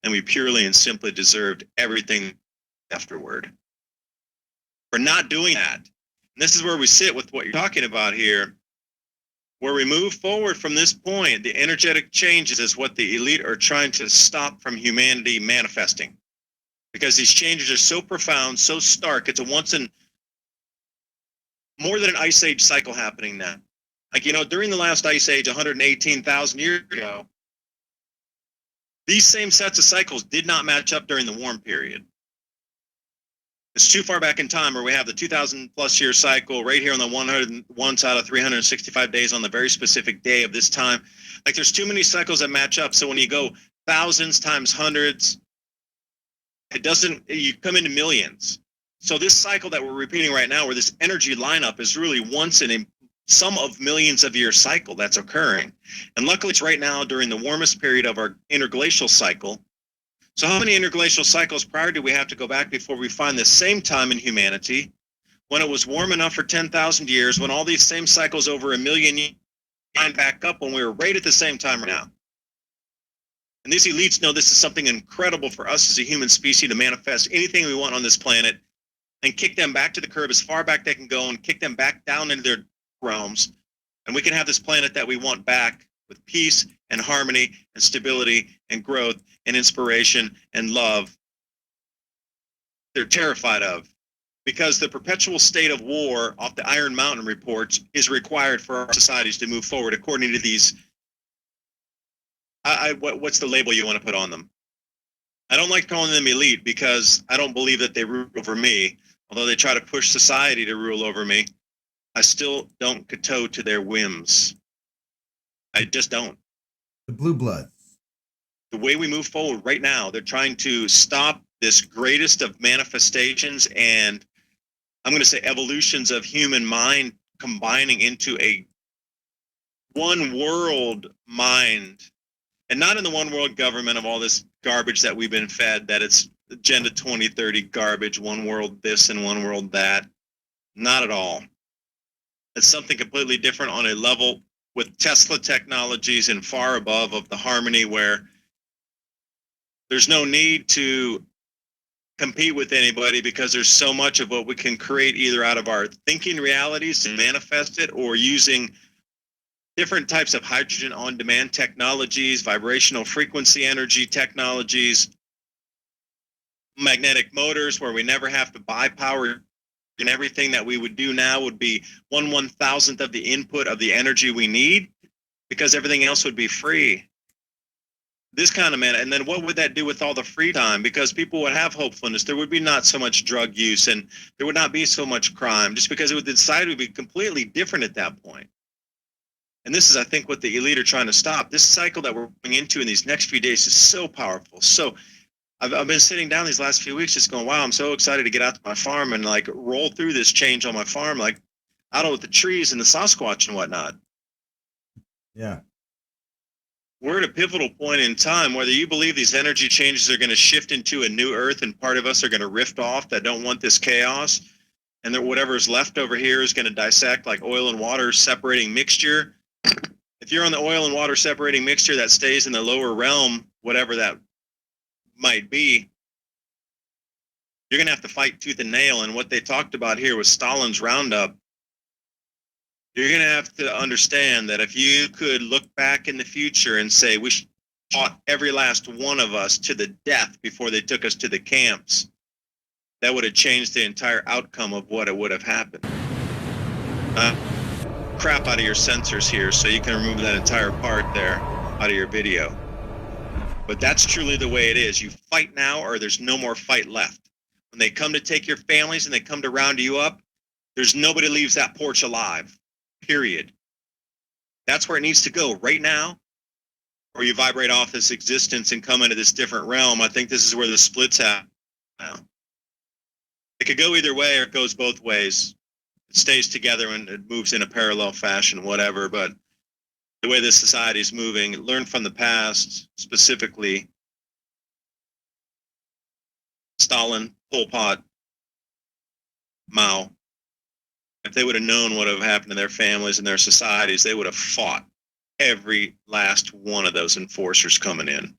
and we purely and simply deserved everything afterward. For not doing that, and this is where we sit with what you're talking about here, where we move forward from this point, the energetic changes is what the elite are trying to stop from humanity manifesting. Because these changes are so profound, so stark, it's a once in more than an ice age cycle happening now. Like, you know, during the last ice age, 118,000 years ago, these same sets of cycles did not match up during the warm period. It's too far back in time where we have the 2,000 plus year cycle right here on the 101 side of 365 days on the very specific day of this time. Like, there's too many cycles that match up. So when you go thousands times hundreds, it doesn't, you come into millions. So this cycle that we're repeating right now, where this energy lineup is really once in a sum of millions of year cycle that's occurring. And luckily it's right now during the warmest period of our interglacial cycle. So how many interglacial cycles prior do we have to go back before we find the same time in humanity when it was warm enough for 10,000 years, when all these same cycles over a million years line back up when we were right at the same time right now? And these elites know this is something incredible for us as a human species to manifest anything we want on this planet and kick them back to the curb as far back they can go and kick them back down into their realms. And we can have this planet that we want back with peace and harmony and stability and growth and inspiration and love. They're terrified of, because the perpetual state of war off the Iron Mountain reports is required for our societies to move forward according to these. What's the label you want to put on them? I don't like calling them elite because I don't believe that they rule over me. Although they try to push society to rule over me, I still don't kowtow to their whims. I just don't. The blue bloods. The way we move forward right now, they're trying to stop this greatest of manifestations and I'm going to say evolutions of human mind combining into a one world mind, and not in the one world government of all this garbage that we've been fed, that it's Agenda 2030 garbage, one world this and one world that. Not at all. It's something completely different on a level with Tesla technologies and far above of the harmony, where there's no need to compete with anybody because there's so much of what we can create either out of our thinking realities to manifest it, or using different types of hydrogen on demand technologies, vibrational frequency energy technologies, magnetic motors where we never have to buy power, and everything that we would do now would be 1/1000th of the input of the energy we need, because everything else would be free. This kind of man, and then what would that do with all the free time? Because people would have hopefulness. There would be not so much drug use, and there would not be so much crime, just because it would decide to be completely different at that point. And this is, I think, what the elite are trying to stop. This cycle that we're going into in these next few days is so powerful. So I've been sitting down these last few weeks just going, wow, I'm so excited to get out to my farm and like roll through this change on my farm, like out with the trees and the Sasquatch and whatnot. Yeah. We're at a pivotal point in time, whether you believe these energy changes are going to shift into a new earth and part of us are going to rift off that don't want this chaos, and that whatever's left over here is going to dissect like oil and water separating mixture. If you're on the oil and water separating mixture that stays in the lower realm, whatever that might be, you're going to have to fight tooth and nail. And what they talked about here was Stalin's roundup. You're going to have to understand that if you could look back in the future and say we fought every last one of us to the death before they took us to the camps, that would have changed the entire outcome of what it would have happened. Crap out of your sensors here so you can remove that entire part there out of your video. But that's truly the way it is. You fight now or there's no more fight left. When they come to take your families and they come to round you up, there's nobody leaves that porch alive, period. That's where it needs to go right now, or you vibrate off this existence and come into this different realm. I think this is where the splits happen now. It could go either way or it goes both ways. It stays together and it moves in a parallel fashion, whatever. But the way this society is moving, learn from the past, specifically Stalin, Pol Pot, Mao. If they would have known what would have happened to their families and their societies, they would have fought every last one of those enforcers coming in.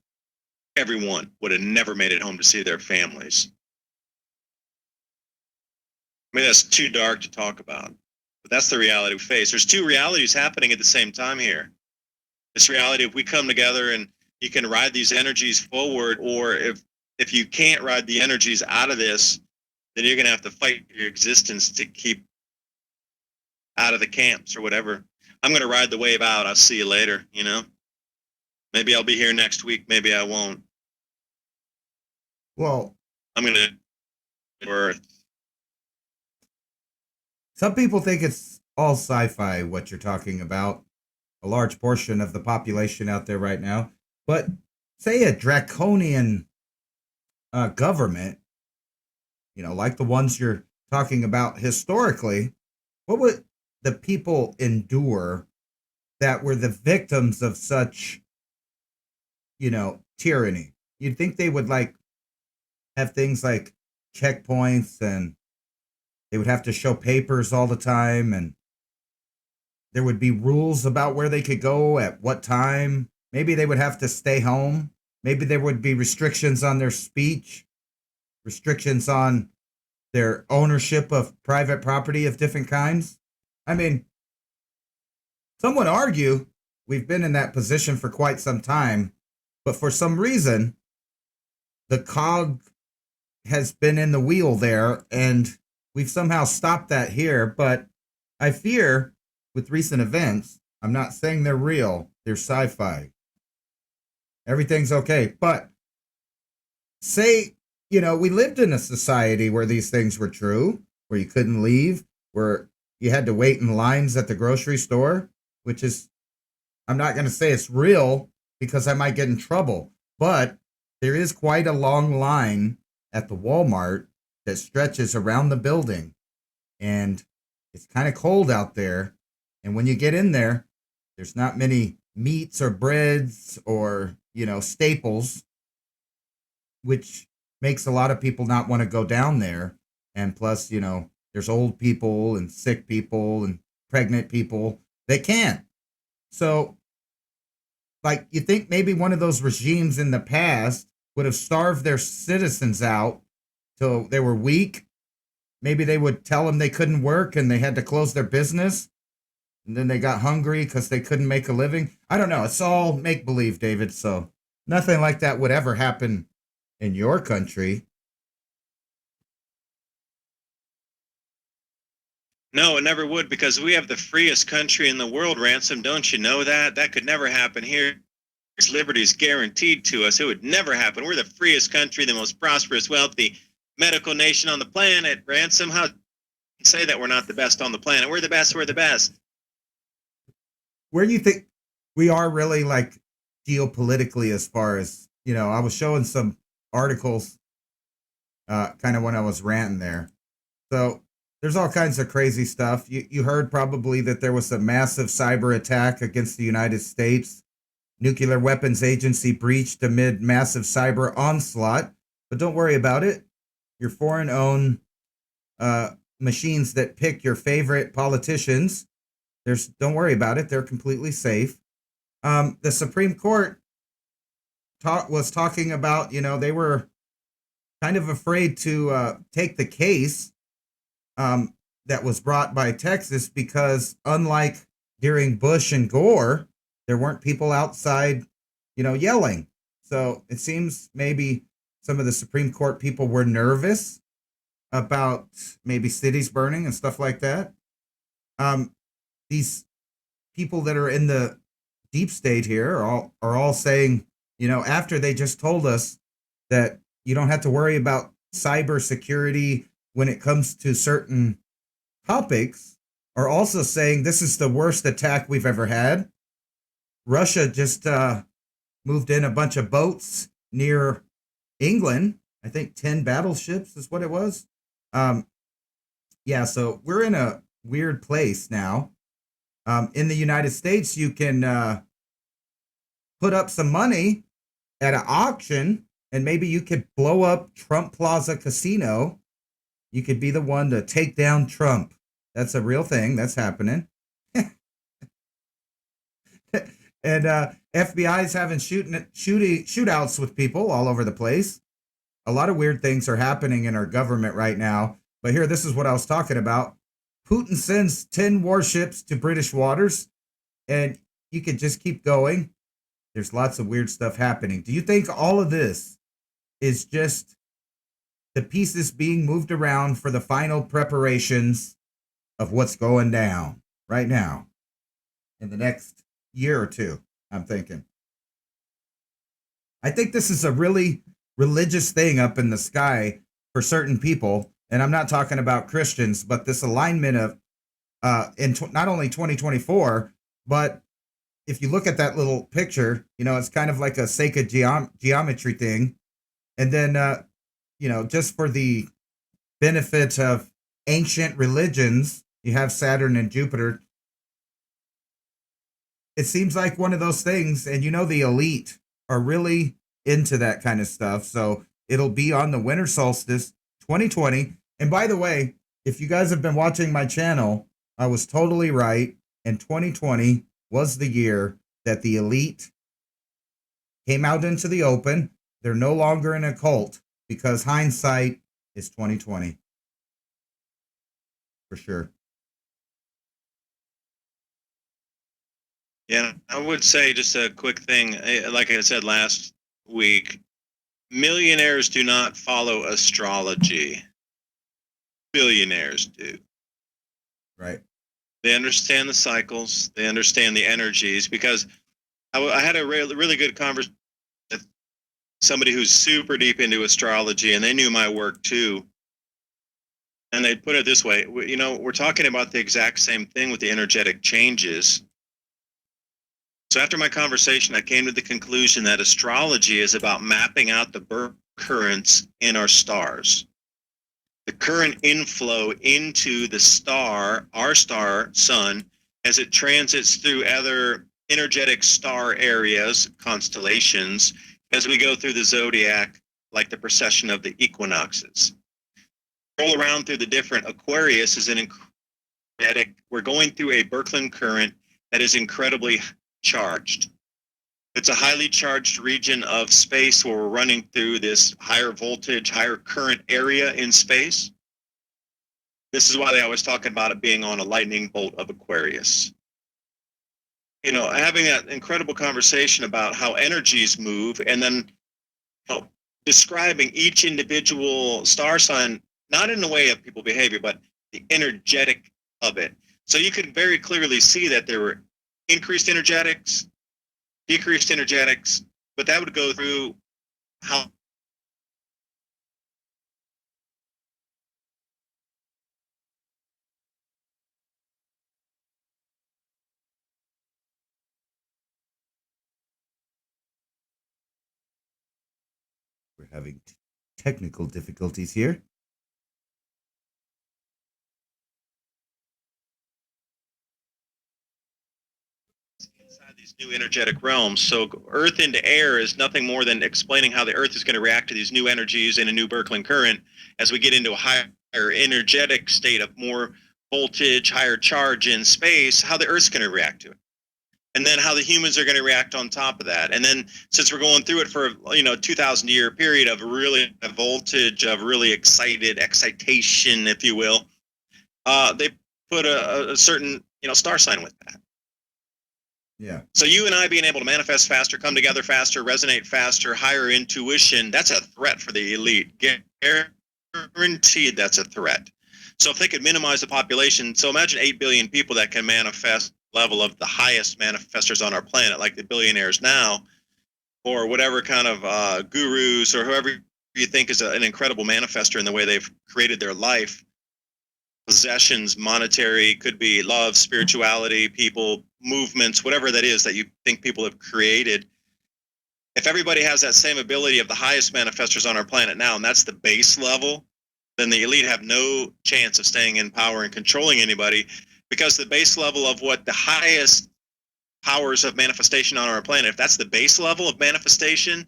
Everyone would have never made it home to see their families. I mean, that's too dark to talk about, but that's the reality we face. There's two realities happening at the same time here. This reality, if we come together and you can ride these energies forward, or if you can't ride the energies out of this, then you're going to have to fight your existence to keep out of the camps or whatever. I'm going to ride the wave out. I'll see you later, you know? Maybe I'll be here next week. Maybe I won't. Well, I'm going to Earth. Some people think it's all sci-fi what you're talking about. A large portion of the population out there right now. But say a draconian government, you know, like the ones you're talking about historically, what would the people endure that were the victims of such, you know, tyranny? You'd think they would like have things like checkpoints, and they would have to show papers all the time, and there would be rules about where they could go at what time. Maybe they would have to stay home. Maybe there would be restrictions on their speech, restrictions on their ownership of private property of different kinds. I mean, some would argue we've been in that position for quite some time, but for some reason, the cog has been in the wheel there, and we've somehow stopped that here. But I fear with recent events, I'm not saying they're real, they're sci-fi. Everything's okay. But say, you know, we lived in a society where these things were true, where you couldn't leave, where you had to wait in lines at the grocery store, which is, I'm not going to say it's real because I might get in trouble, but there is quite a long line at the Walmart that stretches around the building, and it's kind of cold out there. And when you get in there, there's not many meats or breads or, you know, staples, which makes a lot of people not want to go down there. And plus, you know, there's old people and sick people and pregnant people. They can't. So, like, you think maybe one of those regimes in the past would have starved their citizens out till they were weak. Maybe they would tell them they couldn't work and they had to close their business. And then they got hungry because they couldn't make a living. I don't know. It's all make-believe, David. So nothing like that would ever happen in your country. No, it never would, because we have the freest country in the world, Ransom. Don't you know that? That could never happen here. Liberty is guaranteed to us. It would never happen. We're the freest country, the most prosperous, wealthy, medical nation on the planet, Ransom. How can you say that we're not the best on the planet? We're the best. We're the best. Where do you think we are really, like, geopolitically, as far as, you know, I was showing some articles kind of when I was ranting there. So there's all kinds of crazy stuff. You heard probably that there was a massive cyber attack against the United States. Nuclear Weapons Agency breached amid massive cyber onslaught. But don't worry about it. Your foreign-owned machines that pick your favorite politicians, don't worry about it. They're completely safe. The Supreme Court was talking about, you know, they were kind of afraid to take the case that was brought by Texas, because unlike during Bush and Gore, there weren't people outside, you know, yelling. So it seems maybe some of the Supreme Court people were nervous about maybe cities burning and stuff like that. These people that are in the deep state here are all saying, you know, after they just told us that you don't have to worry about cyber security when it comes to certain topics, are also saying this is the worst attack we've ever had. Russia just moved in a bunch of boats near England. I think 10 battleships is what it was. Yeah, so we're in a weird place now. In the United States, you can put up some money at an auction, and maybe you could blow up Trump Plaza Casino. You could be the one to take down Trump. That's a real thing. That's happening. And FBI is having shootouts with people all over the place. A lot of weird things are happening in our government right now. But here, this is what I was talking about. Putin sends 10 warships to British waters, and you could just keep going. There's lots of weird stuff happening. Do you think all of this is just the pieces being moved around for the final preparations of what's going down right now in the next year or two? I'm thinking. I think this is a really religious thing up in the sky for certain people. And I'm not talking about Christians, but this alignment of not only 2024, but if you look at that little picture, it's kind of like a sacred geometry thing. And then, just for the benefit of ancient religions, you have Saturn and Jupiter. It seems like one of those things, and the elite are really into that kind of stuff. So it'll be on the winter solstice 2020. And by the way, if you guys have been watching my channel, I was totally right. And 2020 was the year that the elite came out into the open. They're no longer in a cult because hindsight is 2020. For sure. Yeah, I would say just a quick thing. Like I said last week, millionaires do not follow astrology. Billionaires do. Right. They understand the cycles. They understand the energies. Because I had a really good conversation with somebody who's super deep into astrology, and they knew my work too. And they put it this way, we're talking about the exact same thing with the energetic changes. So after my conversation, I came to the conclusion that astrology is about mapping out the birth currents in our stars. The current inflow into the star, our star, sun, as it transits through other energetic star areas, constellations, as we go through the zodiac, like the precession of the equinoxes. Roll around through the different Aquarius is an energetic, we're going through a Birkeland current that is incredibly charged. It's a highly charged region of space where we're running through this higher voltage, higher current area in space. This is why they always talk about it being on a lightning bolt of Aquarius. Having that incredible conversation about how energies move, and then describing each individual star sign, not in the way of people behavior, but the energetic of it. So you could very clearly see that there were increased energetics, decreased energetics, but that would go through how we're having technical difficulties here. these new energetic realms. So earth into air is nothing more than explaining how the earth is going to react to these new energies in a new Birkeland current as we get into a higher energetic state of more voltage, higher charge in space, how the earth's going to react to it. And then how the humans are going to react on top of that. And then since we're going through it for, 2,000 year period of really a voltage, of really excitation, if you will, they put a certain, star sign with that. Yeah. So you and I being able to manifest faster, come together faster, resonate faster, higher intuition, that's a threat for the elite. Guaranteed that's a threat. So if they could minimize the population, so imagine 8 billion people that can manifest level of the highest manifestors on our planet, like the billionaires now, or whatever kind of gurus or whoever you think is an incredible manifestor in the way they've created their life. Possessions, monetary, could be love, spirituality, people, movements, whatever that is that you think people have created. If everybody has that same ability of the highest manifestors on our planet now, and that's the base level, then the elite have no chance of staying in power and controlling anybody. because the base level of what the highest powers of manifestation on our planet, if that's the base level of manifestation,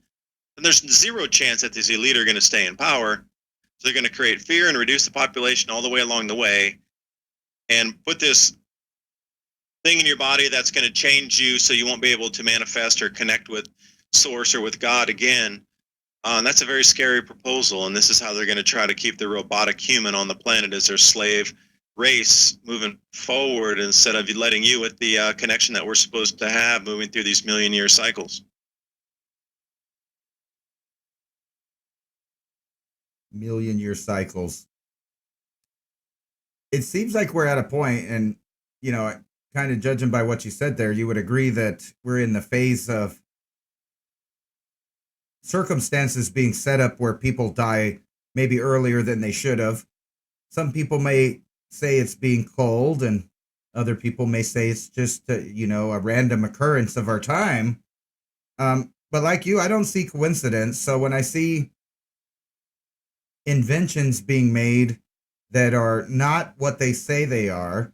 then there's zero chance that these elite are going to stay in power. So they're going to create fear and reduce the population all the way along the way, and put this thing in your body that's going to change you so you won't be able to manifest or connect with source or with God again. And that's a very scary proposal, and this is how they're going to try to keep the robotic human on the planet as their slave race moving forward, instead of letting you with the connection that we're supposed to have moving through these million-year cycles. Million-year cycles. It seems like we're at a point, and, you know, kind of judging by what you said there, you would agree that we're in the phase of circumstances being set up where people die maybe earlier than they should have. Some people may say it's being cold, and other people may say it's just, you know, a random occurrence of our time. But like you, I don't see coincidence. So when I see inventions being made that are not what they say they are,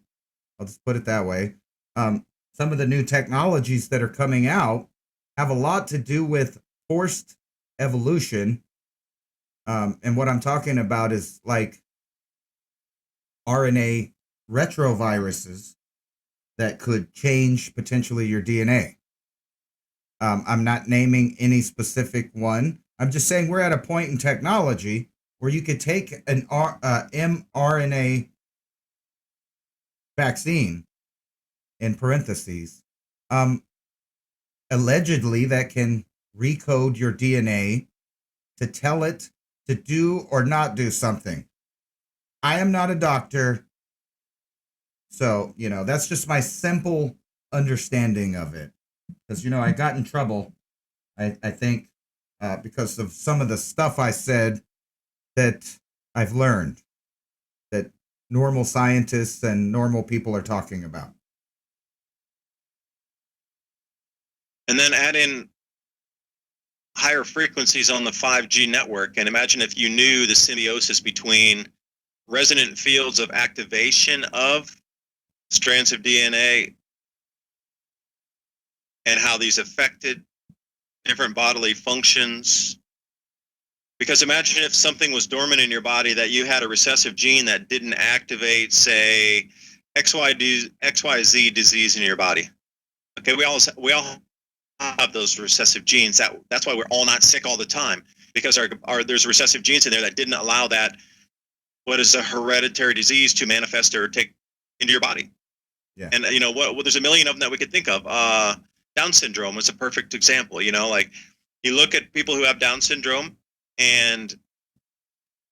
I'll just put it that way. Some of the new technologies that are coming out have a lot to do with forced evolution. And what I'm talking about is like RNA retroviruses that could change potentially your DNA. I'm not naming any specific one. I'm just saying we're at a point in technology where you could take an mRNA vaccine, in parentheses, allegedly that can recode your DNA to tell it to do or not do something. I am not a doctor, so, you know, that's just my simple understanding of it. Because, you know, I got in trouble, I think, because of some of the stuff I said that I've learned that normal scientists and normal people are talking about. And then add in higher frequencies on the 5G network. And imagine if you knew the symbiosis between resonant fields of activation of strands of DNA and how these affected different bodily functions. Because imagine if something was dormant in your body, that you had a recessive gene that didn't activate, say, XYZ disease in your body. Okay, we all have those recessive genes. That's why we're all not sick all the time, because there's recessive genes in there that didn't allow that, what is a hereditary disease, to manifest or take into your body. Yeah. And you know what? There's a million of them that we could think of. Down syndrome is a perfect example. You know, like you look at people who have Down syndrome, and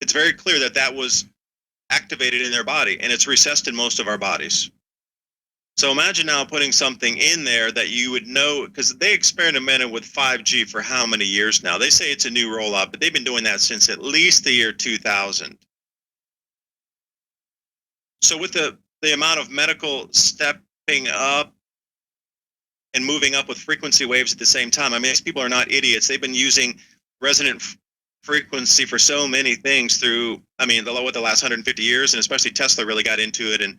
it's very clear that that was activated in their body, and it's recessed in most of our bodies. So imagine now putting something in there that you would know, because they experimented with 5G for how many years now? They say it's a new rollout, but they've been doing that since at least the year 2000. So with the amount of medical stepping up and moving up with frequency waves at the same time, I mean, these people are not idiots. They've been using resonant frequency for so many things through, I mean, the last 150 years, and especially Tesla really got into it, and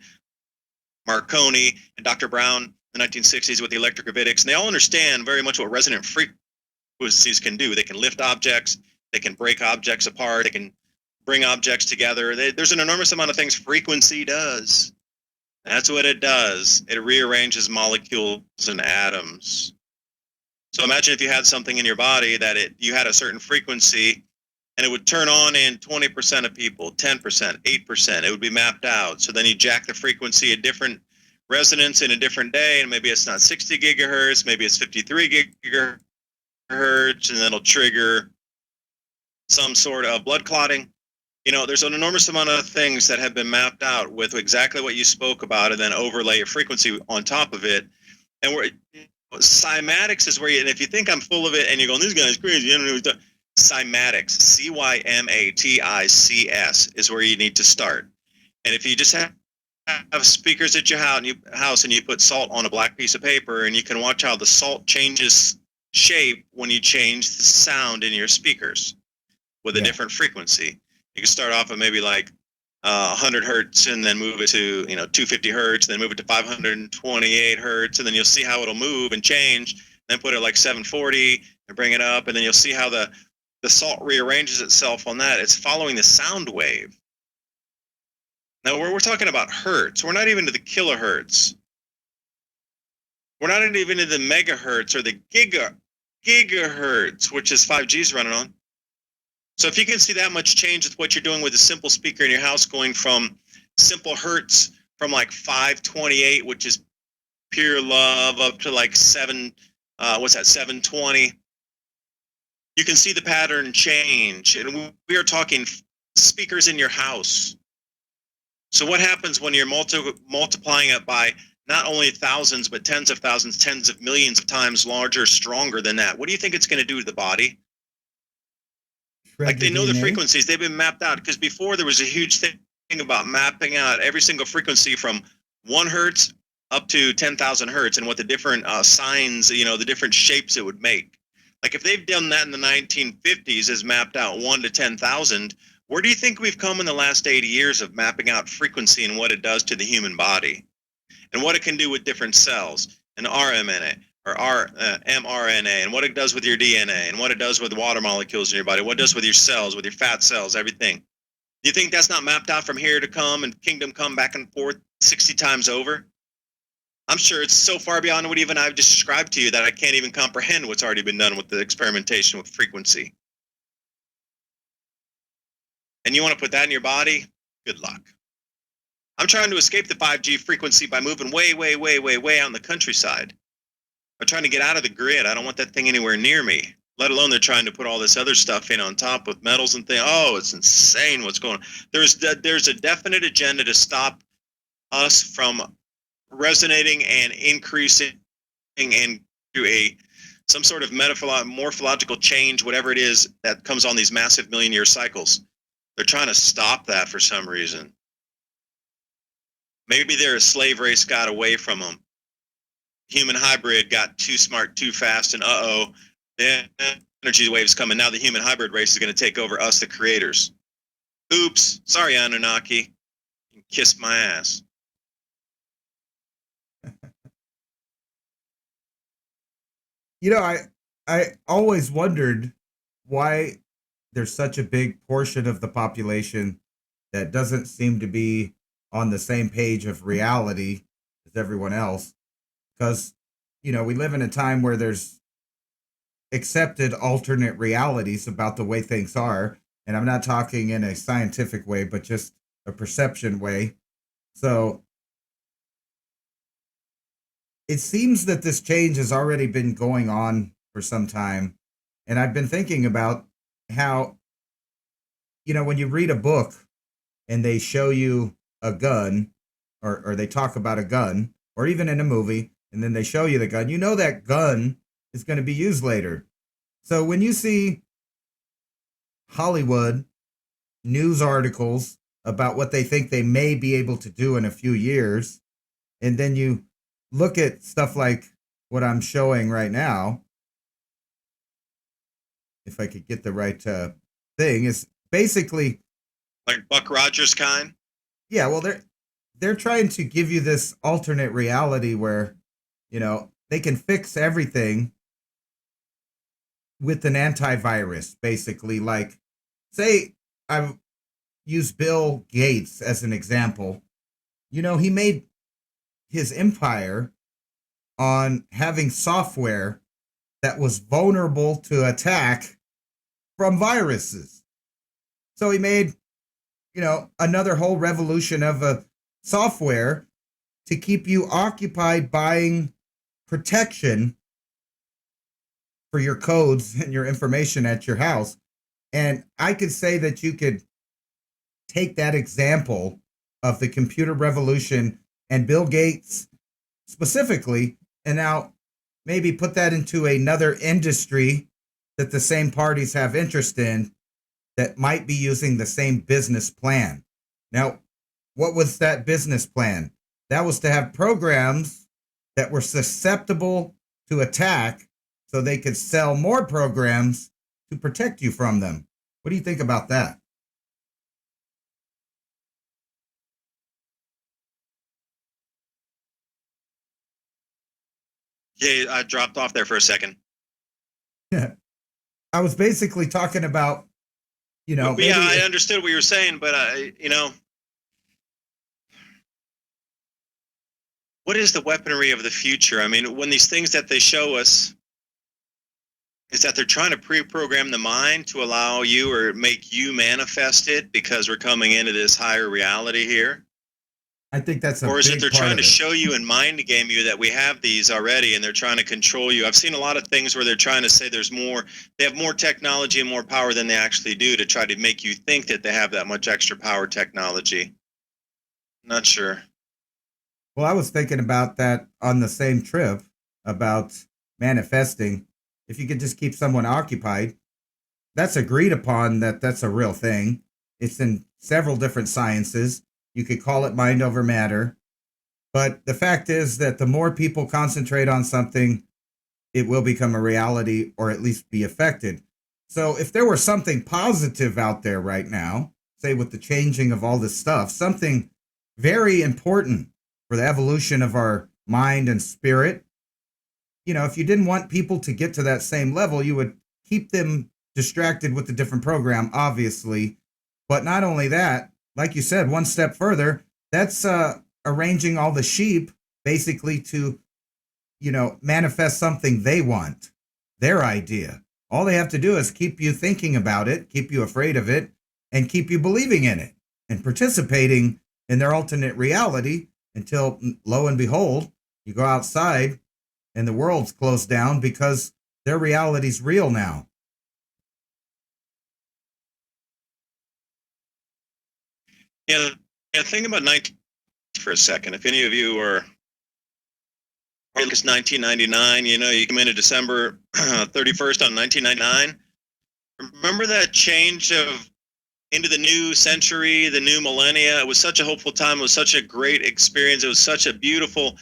Marconi and Dr. Brown in the 1960s with the electric gravitics, and they all understand very much what resonant frequencies can do. They can lift objects, they can break objects apart, they can bring objects together. There's an enormous amount of things frequency does. That's what it does. It rearranges molecules and atoms. So imagine if you had something in your body that you had a certain frequency, and it would turn on in 20% of people, 10%, 8%. It would be mapped out. So then you jack the frequency at different resonance in a different day, and maybe it's not 60 gigahertz, maybe it's 53 gigahertz, and that'll trigger some sort of blood clotting. You know, there's an enormous amount of things that have been mapped out with exactly what you spoke about, and then overlay a frequency on top of it. And cymatics is where and if you think I'm full of it and you're going, this guy's crazy, you don't know what he's done. Cymatics, CYMATICS, is where you need to start. And if you just have speakers at your house and you put salt on a black piece of paper, and you can watch how the salt changes shape when you change the sound in your speakers with a different frequency. You can start off at maybe like 100 hertz and then move it to 250 hertz, then move it to 528 hertz, and then you'll see how it'll move and change. Then put it like 740 and bring it up, and then you'll see how the salt rearranges itself on that. It's following the sound wave. Now we're talking about hertz. We're not even to the kilohertz. We're not even into the megahertz or the gigahertz, which is 5G's running on. So if you can see that much change with what you're doing with a simple speaker in your house, going from simple hertz from like 528, which is pure love, up to like 720. You can see the pattern change. And we are talking speakers in your house. So what happens when you're multiplying it by not only thousands, but tens of thousands, tens of millions of times larger, stronger than that? What do you think it's going to do to the body? Like, they know the frequencies. They've been mapped out, because before there was a huge thing about mapping out every single frequency from 1 hertz up to 10,000 hertz and what the different signs, the different shapes it would make. Like, if they've done that in the 1950s, as mapped out 1 to 10,000, where do you think we've come in the last 80 years of mapping out frequency and what it does to the human body and what it can do with different cells and RMNA or mRNA, and what it does with your DNA and what it does with water molecules in your body, what it does with your cells, with your fat cells, everything? Do you think that's not mapped out from here to come and kingdom come back and forth 60 times over? I'm sure it's so far beyond what even I've described to you that I can't even comprehend what's already been done with the experimentation with frequency. And you want to put that in your body? Good luck. I'm trying to escape the 5G frequency by moving way, way, way, way, way out in the countryside. I'm trying to get out of the grid. I don't want that thing anywhere near me, let alone they're trying to put all this other stuff in on top with metals and things. Oh, it's insane what's going on. There's a definite agenda to stop us from resonating and increasing and do some sort of morphological change, whatever it is that comes on these massive million-year cycles. They're trying to stop that for some reason. Maybe their slave race got away from them. Human hybrid got too smart too fast, and the energy waves coming. Now the human hybrid race is going to take over us, the creators. Oops, sorry, Anunnaki. You can kiss my ass. I always wondered why there's such a big portion of the population that doesn't seem to be on the same page of reality as everyone else. Because, we live in a time where there's accepted alternate realities about the way things are. And I'm not talking in a scientific way, but just a perception way. So it seems that this change has already been going on for some time. And I've been thinking about how, when you read a book and they show you a gun, or they talk about a gun, or even in a movie, and then they show you the gun, that gun is going to be used later. So when you see Hollywood news articles about what they think they may be able to do in a few years, and then you look at stuff like what I'm showing right now, if I could get the right thing, is basically like Buck Rogers kind. Yeah, well, they're trying to give you this alternate reality where, they can fix everything with an antivirus, basically. Like, say I've used Bill Gates as an example. He made his empire on having software that was vulnerable to attack from viruses. So he made, another whole revolution of a software to keep you occupied buying protection for your codes and your information at your house. And I could say that you could take that example of the computer revolution and Bill Gates specifically, and now maybe put that into another industry that the same parties have interest in that might be using the same business plan. Now, what was that business plan? That was to have programs that were susceptible to attack so they could sell more programs to protect you from them. What do you think about that? Yeah, I dropped off there for a second. I was basically talking about, But yeah, I understood what you were saying, but what is the weaponry of the future? I mean, when these things that they show us is that they're trying to pre-program the mind to allow you or make you manifest it because we're coming into this higher reality here. I think that's a or is it big they're part trying of to it. show you and mind game you that we have these already and they're trying to control you? I've seen a lot of things where they're trying to say there's more, they have more technology and more power than they actually do to try to make you think that they have that much extra power technology. Not sure. Well, I was thinking about that on the same trip about manifesting. If you could just keep someone occupied, that's agreed upon that that's a real thing. It's in several different sciences. You could call it mind over matter. But the fact is that the more people concentrate on something, it will become a reality or at least be affected. So if there were something positive out there right now, say with the changing of all this stuff, something very important for the evolution of our mind and spirit, if you didn't want people to get to that same level, you would keep them distracted with a different program, obviously. But not only that, like you said, one step further, that's arranging all the sheep basically to, manifest something they want, their idea. All they have to do is keep you thinking about it, keep you afraid of it, and keep you believing in it and participating in their alternate reality until, lo and behold, you go outside and the world's closed down because their reality's real now. Yeah, think about 19 for a second. If any of you are it's 1999, you come into December 31st on 1999. Remember that change of into the new century, the new millennia? It was such a hopeful time. It was such a great experience. It was such a beautiful,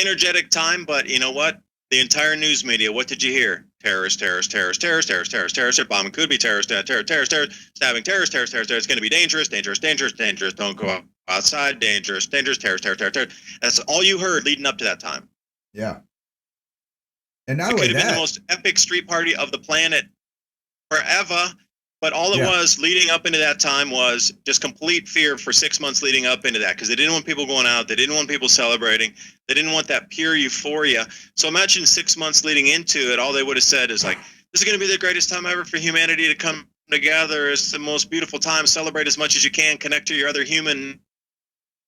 energetic time. But you know what? The entire news media, what did you hear? Terrorists, terrorists, terrorists, terrorists, terrorists, terrorists, terrorists. Bombing could be terrorists, terrorists, stabbing terrorists, terrorists, terrorists. It's going to be dangerous, dangerous, dangerous, dangerous. Don't go outside. Dangerous, dangerous, terrorists, terrorists, terrorists. That's all you heard leading up to that time. Yeah. And not it only could have that, been the most epic street party of the planet forever. But all it was leading up into that time was just complete fear for 6 months leading up into that because they didn't want people going out. They didn't want people celebrating. They didn't want that pure euphoria. So imagine 6 months leading into it, all they would have said is like, this is going to be the greatest time ever for humanity to come together. It's the most beautiful time. Celebrate as much as you can. Connect to your other human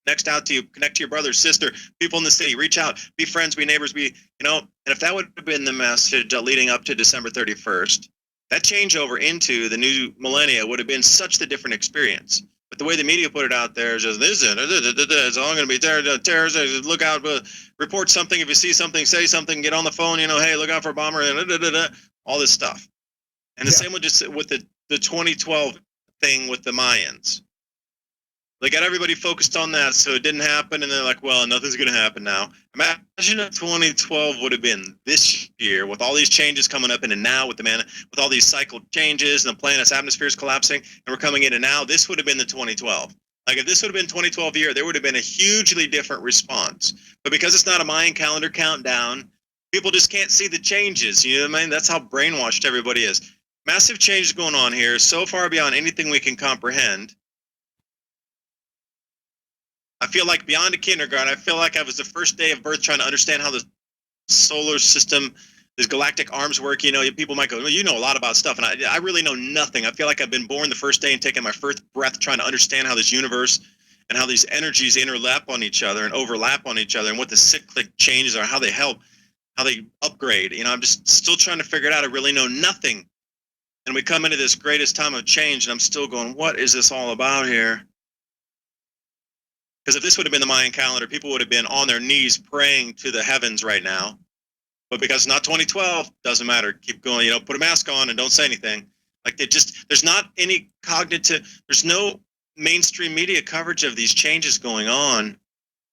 next out to you. Connect to your brother, sister, people in the city. Reach out. Be friends, be neighbors, and if that would have been the message leading up to December 31st, that changeover into the new millennia would have been such the different experience. But the way the media put it out there is just this it's all going to be terrorists. Look out, report something. If you see something, say something, get on the phone, hey, look out for a bomber, all this stuff. And the same with the 2012 thing with the Mayans. They got everybody focused on that, so it didn't happen, and they're like, well, nothing's going to happen now. Imagine if 2012 would have been this year with all these changes coming up in and now with with all these cycle changes and the planet's atmosphere is collapsing, and we're coming in and now, this would have been the 2012. Like if this would have been 2012 year, there would have been a hugely different response. But because it's not a Mayan calendar countdown, people just can't see the changes. You know what I mean? That's how brainwashed everybody is. Massive changes going on here, so far beyond anything we can comprehend. I feel like beyond a kindergarten, I feel like I was the first day of birth trying to understand how the solar system, this galactic arms work. People might go, well, you know a lot about stuff. And I really know nothing. I feel like I've been born the first day and taking my first breath trying to understand how this universe and how these energies interlap on each other and overlap on each other and what the cyclic changes are, how they help, how they upgrade. I'm just still trying to figure it out. I really know nothing. And we come into this greatest time of change and I'm still going, what is this all about here? Because if this would have been the Mayan calendar, people would have been on their knees praying to the heavens right now. But because it's not 2012, doesn't matter. Keep going, put a mask on and don't say anything. Like there's not any there's no mainstream media coverage of these changes going on.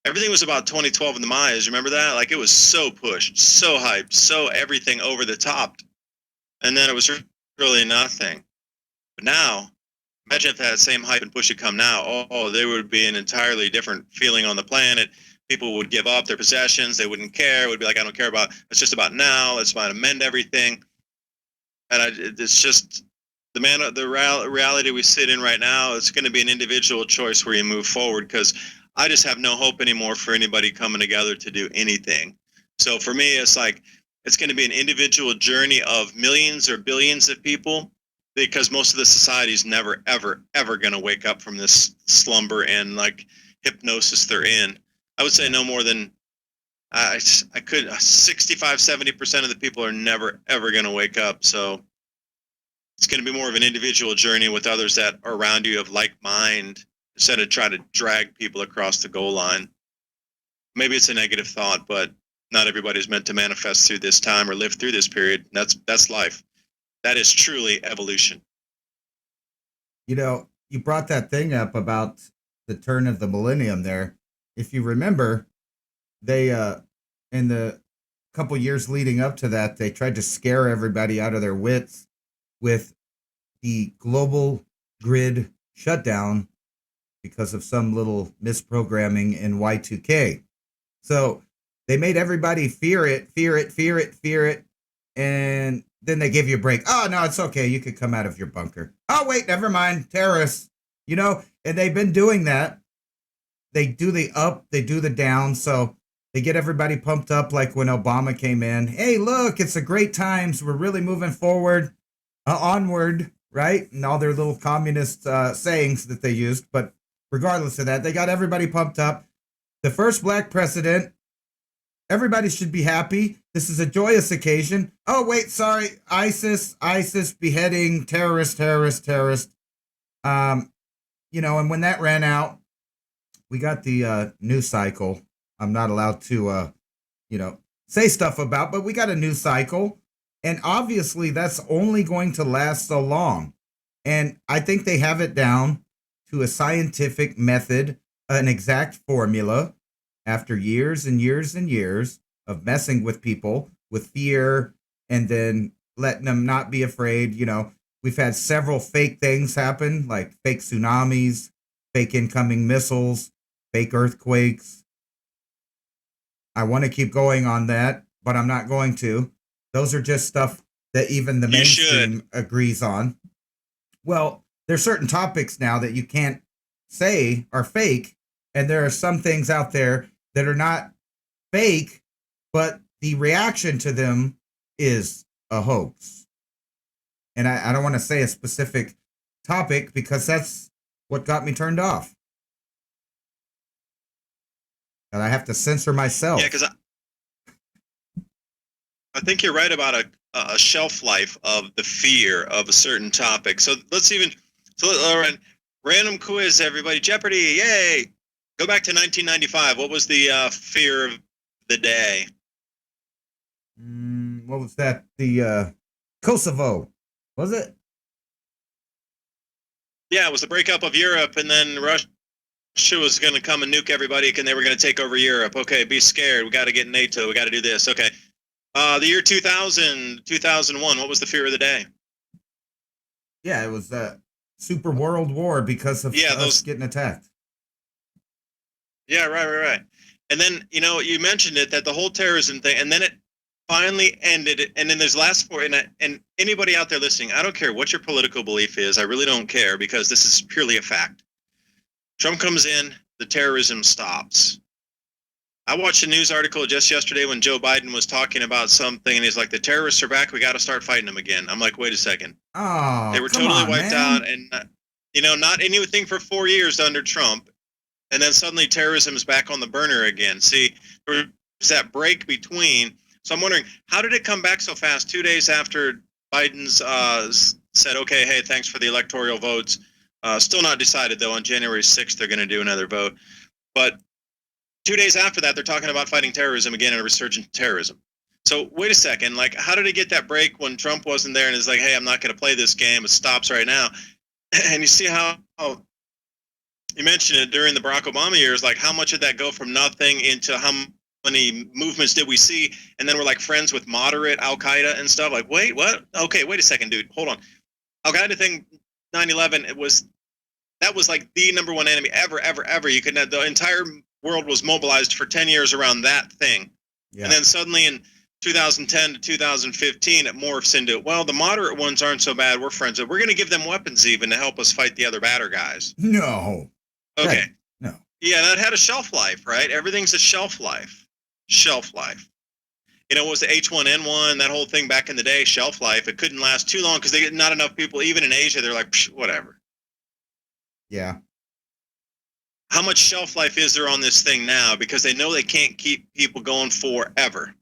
Everything was about 2012 in the Mayas. Remember that? Like it was so pushed, so hyped, so everything over the top. And then it was really nothing. But now, imagine if that same hype and push had come now. Oh, there would be an entirely different feeling on the planet. People would give up their possessions. They wouldn't care. It would be like, I don't care about, it's just about now. Let's about amend everything. And it's just the reality we sit in right now. It's going to be an individual choice where you move forward, because I just have no hope anymore for anybody coming together to do anything. So for me, it's like, it's going to be an individual journey of millions or billions of people, because most of the society is never, ever, ever going to wake up from this slumber and like hypnosis they're in. I would say no more than 65-70% of the people are never, ever going to wake up. So it's going to be more of an individual journey with others that are around you of like mind, instead of trying to drag people across the goal line. Maybe it's a negative thought, but not everybody's meant to manifest through this time or live through this period. That's life. That is truly evolution. You know, you brought that thing up about the turn of the millennium there. If you remember, they in the couple years leading up to that, they tried to scare everybody out of their wits with the global grid shutdown because of some little misprogramming in Y2K. So they made everybody fear it. And then they give you a break. Oh, no, it's okay. You could come out of your bunker. Oh, wait, never mind. Terrorists, you know, and they've been doing that. They do the up, they do the down. So they get everybody pumped up like when Obama came in. Hey, look, it's a great times. We're really moving forward, onward, right? And all their little communist sayings that they used. But regardless of that, they got everybody pumped up. The first black president. Everybody should be happy. This is a joyous occasion. Oh, wait, sorry. ISIS, beheading, terrorist. You know, and when that ran out, we got the news cycle. I'm not allowed to, you know, say stuff about, but we got a news cycle. And obviously that's only going to last so long. And I think they have it down to a scientific method, an exact formula. After years and years and years of messing with people with fear and then letting them not be afraid, you know, we've had several fake things happen, like fake tsunamis, fake incoming missiles, fake earthquakes. I want to keep going on that, but I'm not going to. Those are just stuff that even the mainstream agrees on. Well, there's certain topics now that you can't say are fake, and there are some things out there that are not fake, but the reaction to them is a hoax. And I don't want to say a specific topic because that's what got me turned off. And I have to censor myself. Yeah, because I think you're right about a shelf life of the fear of a certain topic. So all right, random quiz, everybody. Jeopardy, yay! Go back to 1995. What was the fear of the day? What was that? The Kosovo, was it? Yeah, it was the breakup of Europe, and then Russia was going to come and nuke everybody, and they were going to take over Europe. Okay, be scared. We got to get NATO. We got to do this. Okay. The year 2001, what was the fear of the day? Yeah, it was Super World War because of us getting attacked. Yeah, right. And then, you know, you mentioned it, that the whole terrorism thing, and then it finally ended. And then there's last four, and anybody out there listening, I don't care what your political belief is. I really don't care, because this is purely a fact. Trump comes in, the terrorism stops. I watched a news article just yesterday when Joe Biden was talking about something, and he's like, the terrorists are back. We got to start fighting them again. I'm like, wait a second. Oh, they were totally wiped out, and, you know, not anything for 4 years under Trump. And then suddenly terrorism is back on the burner again. See, there's that break between. So I'm wondering, how did it come back so fast 2 days after Biden's said, okay, hey, thanks for the electoral votes. Still not decided, though. On January 6th, they're going to do another vote. But 2 days after that, they're talking about fighting terrorism again and a resurgent terrorism. So wait a second. Like, how did it get that break when Trump wasn't there and is like, hey, I'm not going to play this game. It stops right now. And you see how you mentioned it during the Barack Obama years, like how much did that go from nothing into how many movements did we see? And then we're like friends with moderate Al-Qaeda and stuff. Like, wait, what? Okay, wait a second, dude. Hold on. Al-Qaeda thing, 9/11, that was like the number one enemy ever. You could have the entire world was mobilized for 10 years around that thing. Yeah. And then suddenly in 2010 to 2015, it morphs into, well, the moderate ones aren't so bad. We're friends. We're going to give them weapons even to help us fight the other badder guys. No. Okay. No. Yeah, that had a shelf life, right? Everything's a shelf life. Shelf life. You know, what was the H1N1, that whole thing back in the day, shelf life. It couldn't last too long because they get not enough people, even in Asia, they're like, whatever. Yeah. How much shelf life is there on this thing now? Because they know they can't keep people going forever.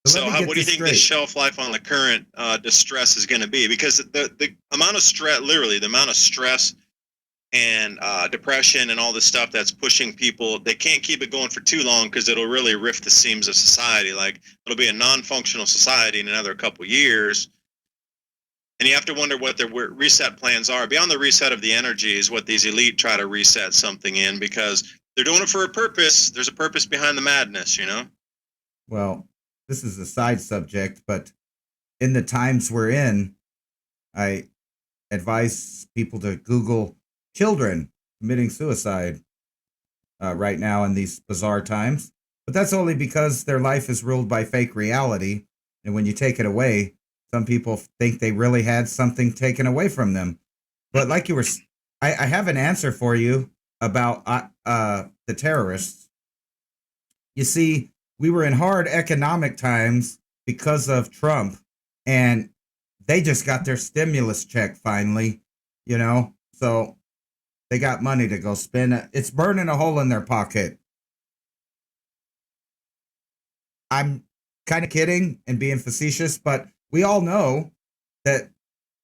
So what do you think the shelf life on the current distress is going to be? Because the amount of stress, literally the amount of stress and depression and all this stuff that's pushing people, they can't keep it going for too long because it'll really rift the seams of society. Like, it'll be a non-functional society in another couple years. And you have to wonder what their reset plans are. Beyond the reset of the energy is what these elite try to reset something in, because they're doing it for a purpose. There's a purpose behind the madness, you know? Well, this is a side subject, but in the times we're in, I advise people to Google children committing suicide right now in these bizarre times. But that's only because their life is ruled by fake reality. And when you take it away, some people think they really had something taken away from them. But like you were, I have an answer for you about the terrorists. You see, we were in hard economic times because of Trump, and they just got their stimulus check finally, you know? So they got money to go spend. It's burning a hole in their pocket. I'm kind of kidding and being facetious, but we all know that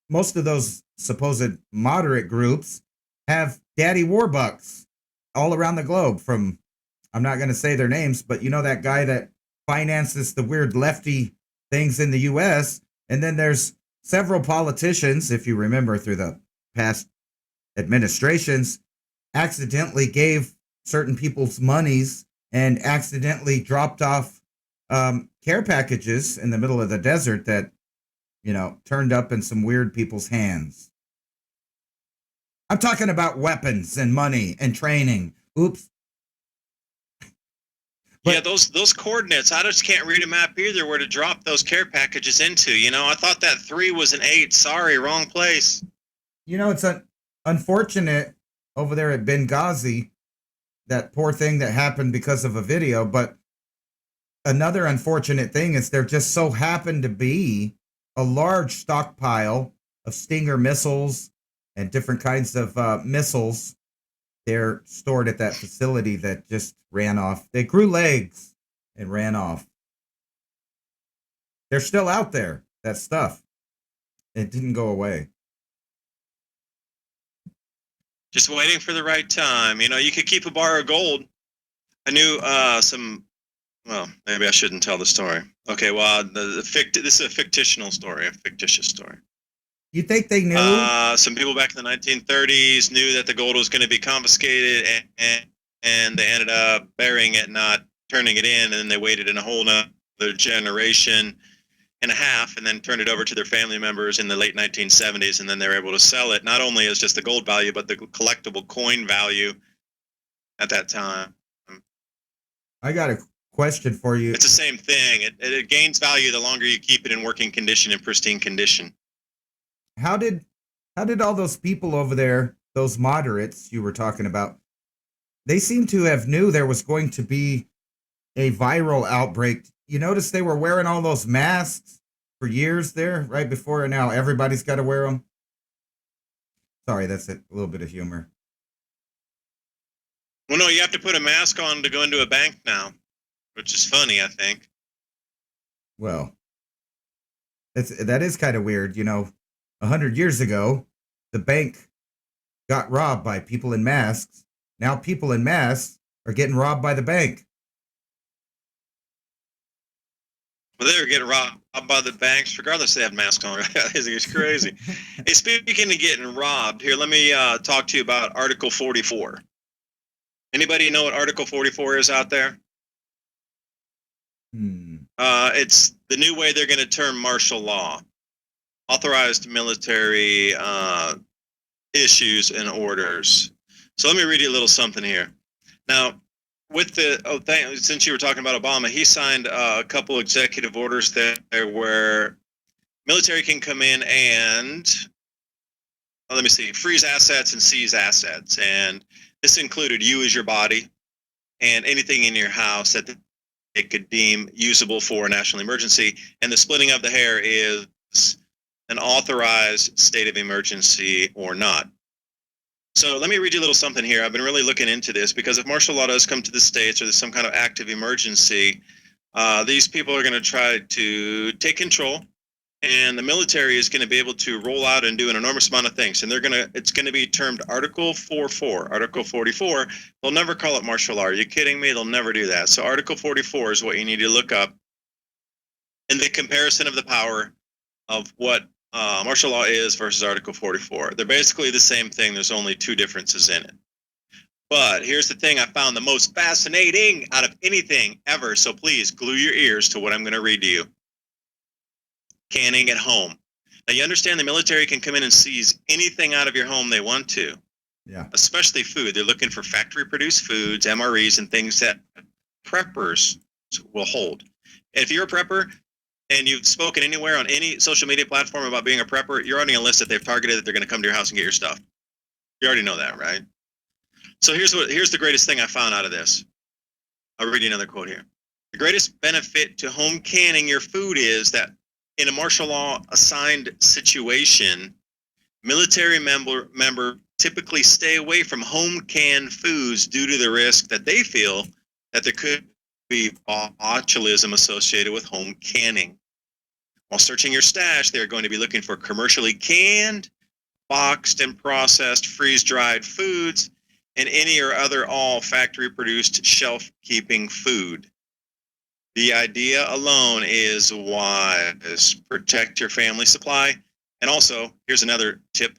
most of those supposed moderate groups have daddy warbucks all around the globe from, I'm not going to say their names, but you know that guy that finances the weird lefty things in the U.S., and then there's several politicians, if you remember through the past administrations, accidentally gave certain people's monies and accidentally dropped off care packages in the middle of the desert that, you know, turned up in some weird people's hands. I'm talking about weapons and money and training. Oops. But, yeah, those coordinates, I just can't read a map either where to drop those care packages into. You know, I thought that 3 was an 8. Sorry, wrong place. You know, it's unfortunate over there at Benghazi, that poor thing that happened because of a video. But another unfortunate thing is there just so happened to be a large stockpile of Stinger missiles and different kinds of missiles. They're stored at that facility that just ran off. They grew legs and ran off. They're still out there, that stuff. It didn't go away. Just waiting for the right time. You know, you could keep a bar of gold. I knew well, maybe I shouldn't tell the story. Okay, well, this is a fictional story, a fictitious story. You think they knew? Some people back in the 1930s knew that the gold was going to be confiscated, and they ended up burying it, not turning it in, and then they waited in a whole nother generation and a half, and then turned it over to their family members in the late 1970s, and then they were able to sell it, not only as just the gold value, but the collectible coin value at that time. I got a question for you. It's the same thing. It gains value the longer you keep it in working condition, in pristine condition. How did all those people over there, those moderates you were talking about, they seem to have knew there was going to be a viral outbreak. You notice they were wearing all those masks for years there, right before, and now everybody's got to wear them. Sorry, that's a little bit of humor. Well, no, you have to put a mask on to go into a bank now, which is funny, I think. Well, that is kind of weird, you know. 100 years ago, the bank got robbed by people in masks. Now people in masks are getting robbed by the bank. Well, they were getting robbed by the banks, regardless they have masks on. It's crazy. Hey, speaking of getting robbed, here, let me talk to you about Article 44. Anybody know what Article 44 is out there? It's the new way they're going to term martial law. Authorized military issues and orders. So let me read you a little something here. Now, with since you were talking about Obama, he signed a couple executive orders there where military can come in and let me see, freeze assets and seize assets, and this included you as your body and anything in your house that it could deem usable for a national emergency. And the splitting of the hair is an authorized state of emergency or not. So let me read you a little something here. I've been really looking into this because if martial law does come to the States or there's some kind of active emergency, these people are going to try to take control, and the military is going to be able to roll out and do an enormous amount of things. And it's going to be termed Article 44, Article 44. They'll never call it martial law. Are you kidding me? They'll never do that. So Article 44 is what you need to look up in the comparison of the power of what martial law is versus Article 44. They're basically the same thing. There's only two differences in it. But here's the thing I found the most fascinating out of anything ever. So please glue your ears to what I'm going to read to you. Canning at home. Now you understand the military can come in and seize anything out of your home they want to. Yeah. Especially food. They're looking for factory produced foods, MREs, and things that preppers will hold. And if you're a prepper and you've spoken anywhere on any social media platform about being a prepper, you're already on a list that they've targeted that they're going to come to your house and get your stuff. You already know that, right? So here's the greatest thing I found out of this. I'll read you another quote here. The greatest benefit to home canning your food is that in a martial law assigned situation, military member typically stay away from home canned foods due to the risk that they feel that there could be botulism associated with home canning. While searching your stash, they're going to be looking for commercially canned, boxed and processed, freeze-dried foods, and any or other all factory-produced shelf-keeping food. The idea alone is wise. Protect your family supply. And also, here's another tip.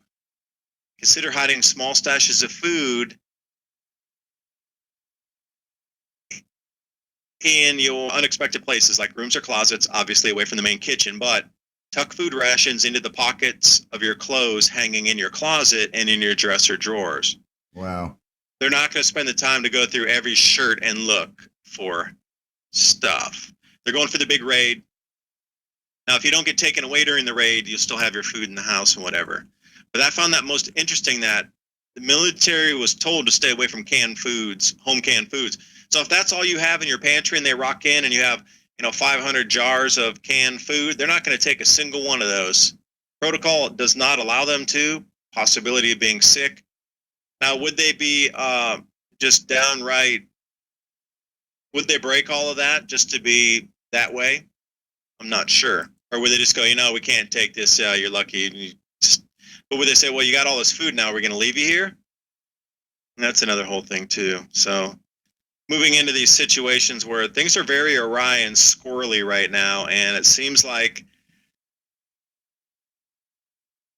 Consider hiding small stashes of food in your unexpected places like rooms or closets, obviously away from the main kitchen, but tuck food rations into the pockets of your clothes hanging in your closet and in your dresser drawers. Wow. They're not going to spend the time to go through every shirt and look for stuff. They're going for the big raid. Now, if you don't get taken away during the raid, you'll still have your food in the house and whatever. But I found that most interesting that the military was told to stay away from canned foods, home canned foods. So if that's all you have in your pantry and they rock in and you have, 500 jars of canned food, they're not going to take a single one of those. Protocol does not allow them to. Possibility of being sick. Now, would they be just downright, would they break all of that just to be that way? I'm not sure. Or would they just go, we can't take this, you're lucky. But would they say, well, you got all this food now, we're going to leave you here? And that's another whole thing too. So moving into these situations where things are very awry and squirrely right now, and it seems like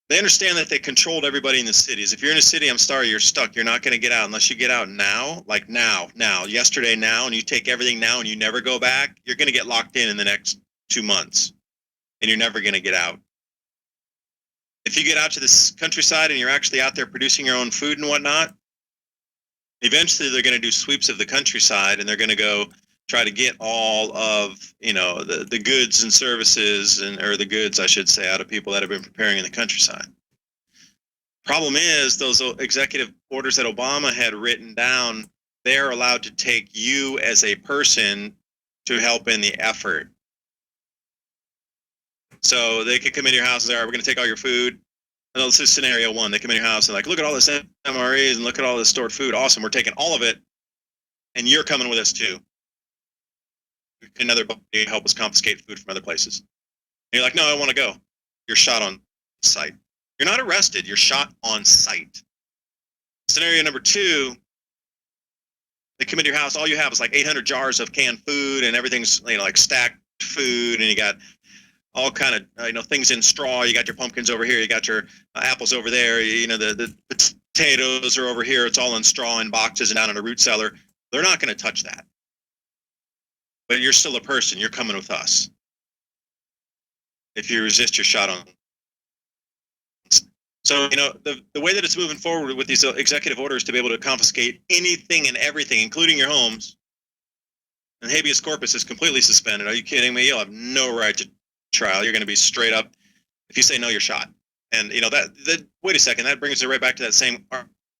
they understand that they controlled everybody in the cities. If you're in a city, I'm sorry, you're stuck. You're not going to get out unless you get out now, like now, yesterday, now, and you take everything now and you never go back. You're going to get locked in the next 2 months, and you're never going to get out. If you get out to this countryside and you're actually out there producing your own food and whatnot, eventually they're going to do sweeps of the countryside, and they're going to go try to get all of the goods and services or the goods, I should say, out of people that have been preparing in the countryside. Problem is, those executive orders that Obama had written down, they're allowed to take you as a person to help in the effort. So they could come into your house and say, all right, we're going to take all your food. And this is scenario one. They come in your house and like, look at all this MREs and look at all this stored food. Awesome. We're taking all of it. And you're coming with us too. Another body help us confiscate food from other places. And you're like, no, I want to go. You're shot on site. You're not arrested. You're shot on site. Scenario number two, they come into your house. All you have is like 800 jars of canned food, and everything's like stacked food, and you got all kind of things in straw. You got your pumpkins over here. You got your apples over there. The potatoes are over here. It's all in straw in boxes and down in a root cellar. They're not going to touch that. But you're still a person. You're coming with us. If you resist, you're shot on. So, the way that it's moving forward with these executive orders to be able to confiscate anything and everything, including your homes, and habeas corpus is completely suspended. Are you kidding me? You'll have no right to trial. You're going to be straight up. If you say no, you're shot. And, wait a second, that brings it right back to that same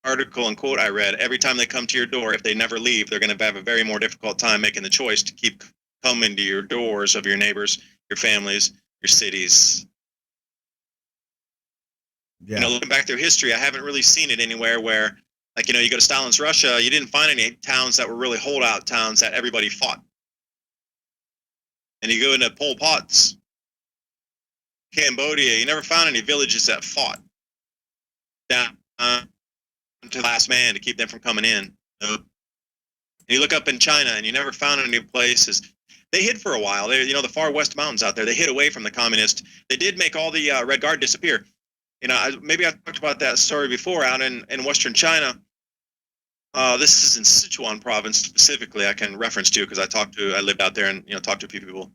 article and quote I read. Every time they come to your door, if they never leave, they're going to have a very more difficult time making the choice to keep coming to your doors of your neighbors, your families, your cities. Yeah. Looking back through history, I haven't really seen it anywhere where, like, you go to Stalin's Russia, you didn't find any towns that were really holdout towns that everybody fought. And you go into Pol Pot's Cambodia, you never found any villages that fought down to the last man to keep them from coming in. And you look up in China, and you never found any places. They hid for a while. They, the far west mountains out there, they hid away from the communists. They did make all the Red Guard disappear. Maybe I talked about that story before out in Western China. This is in Sichuan province specifically. I can reference to because I lived out there and talked to a few people.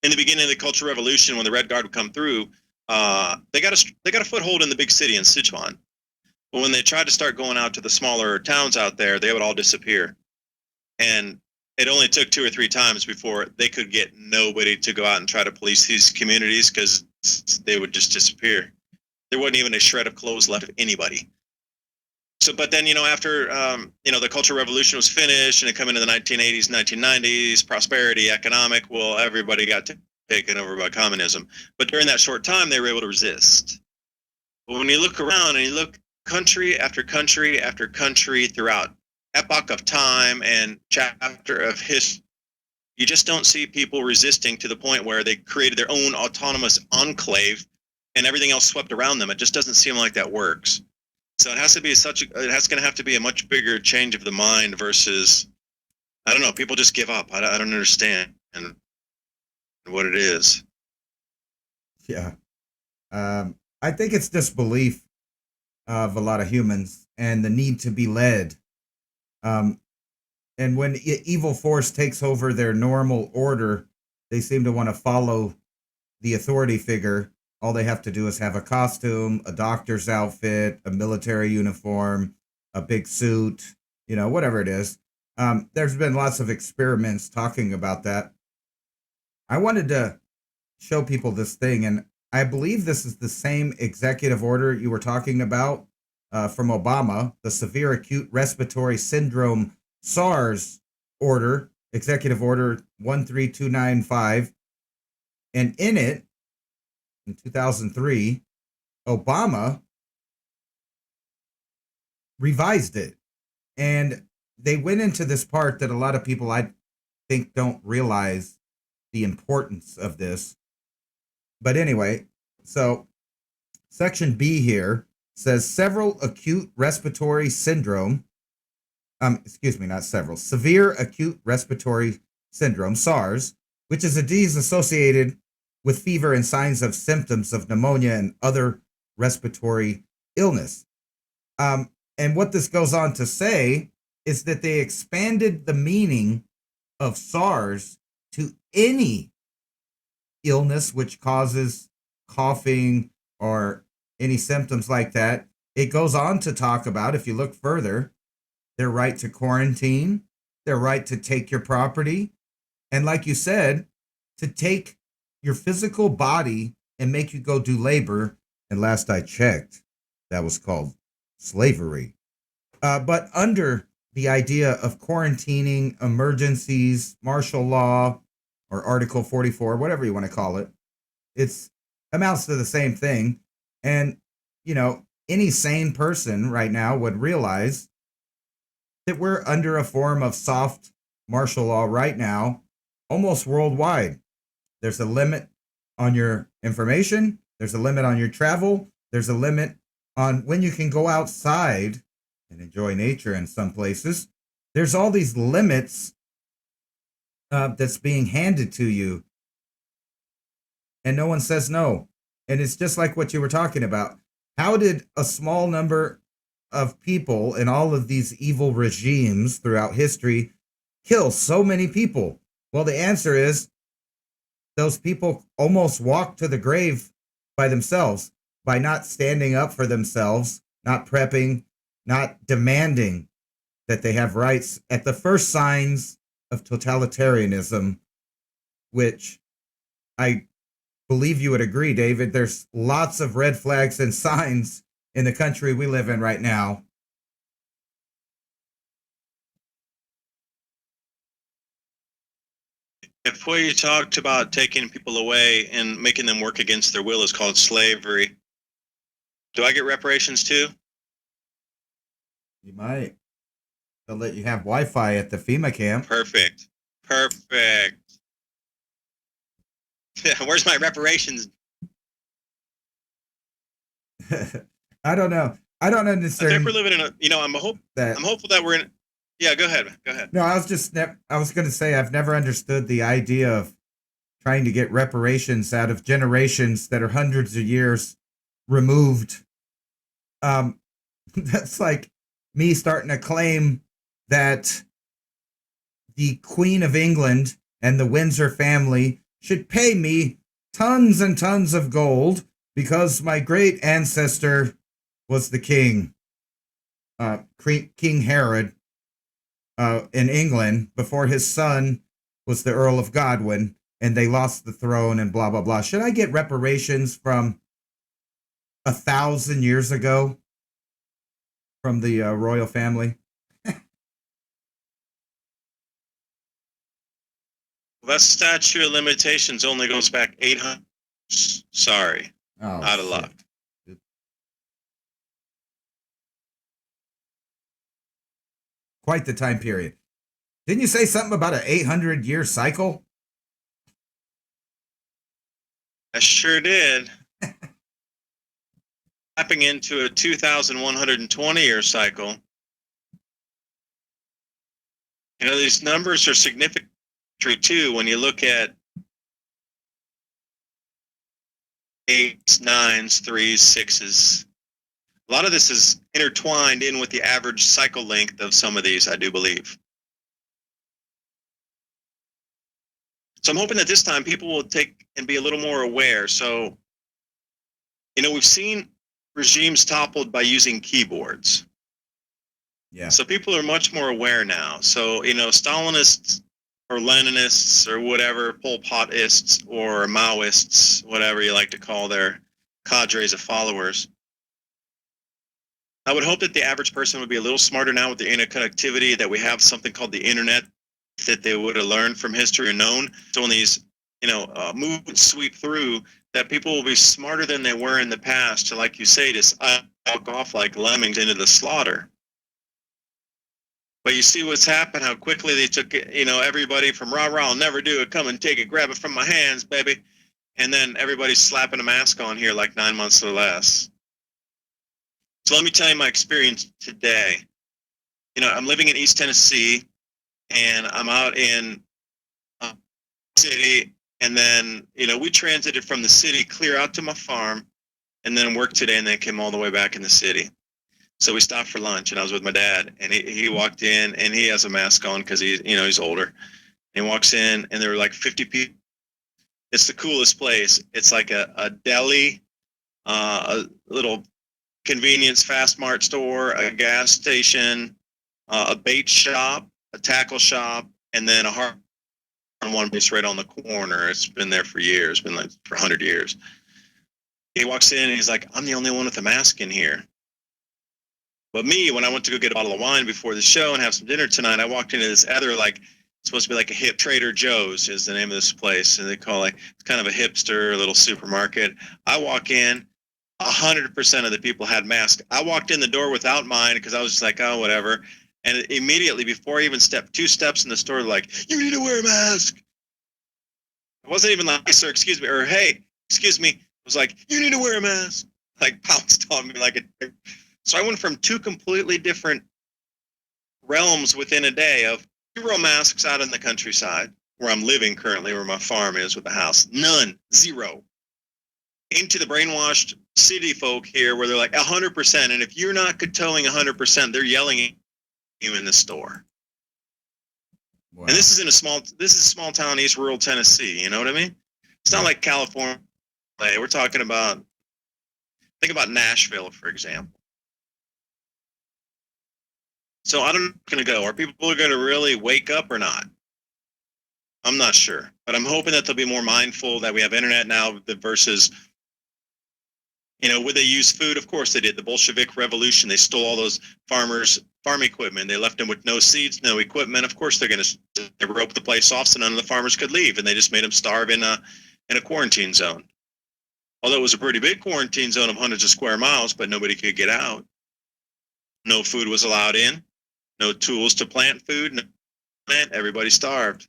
In the beginning of the Cultural Revolution, when the Red Guard would come through, they got a foothold in the big city in Sichuan. But when they tried to start going out to the smaller towns out there, they would all disappear. And it only took 2 or 3 times before they could get nobody to go out and try to police these communities because they would just disappear. There wasn't even a shred of clothes left of anybody. So, but then, after, the Cultural Revolution was finished and it come into the 1980s, 1990s, prosperity, economic, well, everybody got taken over by communism. But during that short time, they were able to resist. But when you look around and you look country after country after country throughout epoch of time and chapter of history, you just don't see people resisting to the point where they created their own autonomous enclave and everything else swept around them. It just doesn't seem like that works. So it has to be going to have to be a much bigger change of the mind versus, I don't know, people just give up. I don't understand what it is. Yeah. I think it's disbelief of a lot of humans and the need to be led. And when evil force takes over their normal order, they seem to want to follow the authority figure. All they have to do is have a costume, a doctor's outfit, a military uniform, a big suit, whatever it is. There's been lots of experiments talking about that. I wanted to show people this thing, and I believe this is the same executive order you were talking about from Obama, the Severe Acute Respiratory Syndrome SARS order, Executive Order 13295. And in it, in 2003, Obama revised it. And they went into this part that a lot of people, I think, don't realize the importance of this. But anyway, so Section B here says several acute respiratory syndrome, severe acute respiratory syndrome, SARS, which is a disease associated with fever and signs of symptoms of pneumonia and other respiratory illness. And what this goes on to say is that they expanded the meaning of SARS to any illness which causes coughing or any symptoms like that. It goes on to talk about, if you look further, their right to quarantine, their right to take your property, and like you said, to take your physical body and make you go do labor. And last I checked, that was called slavery. But under the idea of quarantining, emergencies, martial law, or Article 44, whatever you want to call it, it's amounts to the same thing. And, any sane person right now would realize that we're under a form of soft martial law right now, almost worldwide. There's a limit on your information. There's a limit on your travel. There's a limit on when you can go outside and enjoy nature in some places. There's all these limits that's being handed to you. And no one says no. And it's just like what you were talking about. How did a small number of people in all of these evil regimes throughout history kill so many people? Well, the answer is those people almost walked to the grave by themselves by not standing up for themselves, not prepping, not demanding that they have rights at the first signs of totalitarianism, which I believe you would agree, David. There's lots of red flags and signs in the country we live in right now. If what you talked about taking people away and making them work against their will is called slavery, do I get reparations too? You might. They'll let you have Wi-Fi at the FEMA camp. Perfect. Perfect. Where's my reparations? I don't know. I don't I understand. think we're living in a, I'm hopeful that we're in. Yeah, go ahead. Go ahead. No, I was going to say I've never understood the idea of trying to get reparations out of generations that are hundreds of years removed. That's like me starting to claim that the Queen of England and the Windsor family should pay me tons and tons of gold because my great ancestor was the king, King Herod, in England before his son was the Earl of Godwin, and they lost the throne and blah, blah, blah. Should I get reparations from 1,000 years ago from the royal family? That statute of limitations only goes back 800. Sorry. Out of luck. Quite the time period. Didn't you say something about an 800-year cycle? I sure did. Tapping into a 2,120-year cycle. These numbers are significant too when you look at 8s, 9s, 3s, 6s. A lot of this is intertwined in with the average cycle length of some of these, I do believe. So I'm hoping that this time people will take and be a little more aware. So, we've seen regimes toppled by using keyboards. Yeah. So people are much more aware now. So, Stalinists or Leninists or whatever, Pol Potists or Maoists, whatever you like to call their cadres of followers. I would hope that the average person would be a little smarter now with the interconnectivity, that we have something called the internet that they would have learned from history or known. So when these, movements sweep through, that people will be smarter than they were in the past to, like you say, just walk off like lemmings into the slaughter. But you see what's happened, how quickly they took it, everybody from rah, I'll never do it, come and take it, grab it from my hands, baby. And then everybody's slapping a mask on here like 9 months or less. So let me tell you my experience today. I'm living in East Tennessee, and I'm out in city, and then, we transited from the city clear out to my farm, and then worked today, and then came all the way back in the city. So we stopped for lunch, and I was with my dad, and he walked in, and he has a mask on because he's older. And he walks in, and there were like 50 people. It's the coolest place. It's like a deli, a little convenience fast mart store, a gas station, a bait shop, a tackle shop, and then a hard one place right on the corner. It's been there for years, been like for 100 years. He walks in and he's like, I'm the only one with a mask in here. But me, when I went to go get a bottle of wine before the show and have some dinner tonight, I walked into this other, it's supposed to be like a hip Trader Joe's is the name of this place. And they call it's kind of a hipster little supermarket. I walk in, 100% of the people had masks. I walked in the door without mine because I was just like, oh, whatever. And immediately before I even stepped 2 steps in the store, like, you need to wear a mask. I wasn't even like, hey, sir, excuse me, or hey, excuse me. It was like, you need to wear a mask. Like pounced on me like a. So I went from 2 completely different realms within a day of 0 masks out in the countryside where I'm living currently, where my farm is with the house. None, 0. Into the brainwashed city folk here where they're like 100%. And if you're not kowtowing 100%, they're yelling at you in the store. Wow. And this is small town, East rural Tennessee. You know what I mean? It's not like California. We're talking about Think about Nashville, for example. So I don't know what's going to go. Are people going to really wake up or not? I'm not sure, but I'm hoping that they'll be more mindful that we have internet now versus, would they use food? Of course they did. The Bolshevik Revolution, they stole all those farmers' farm equipment. They left them with no seeds, no equipment. Of course they're going to rope the place off so none of the farmers could leave, and they just made them starve in a quarantine zone. Although it was a pretty big quarantine zone of hundreds of square miles, but nobody could get out. No food was allowed in, no tools to plant food, everybody starved.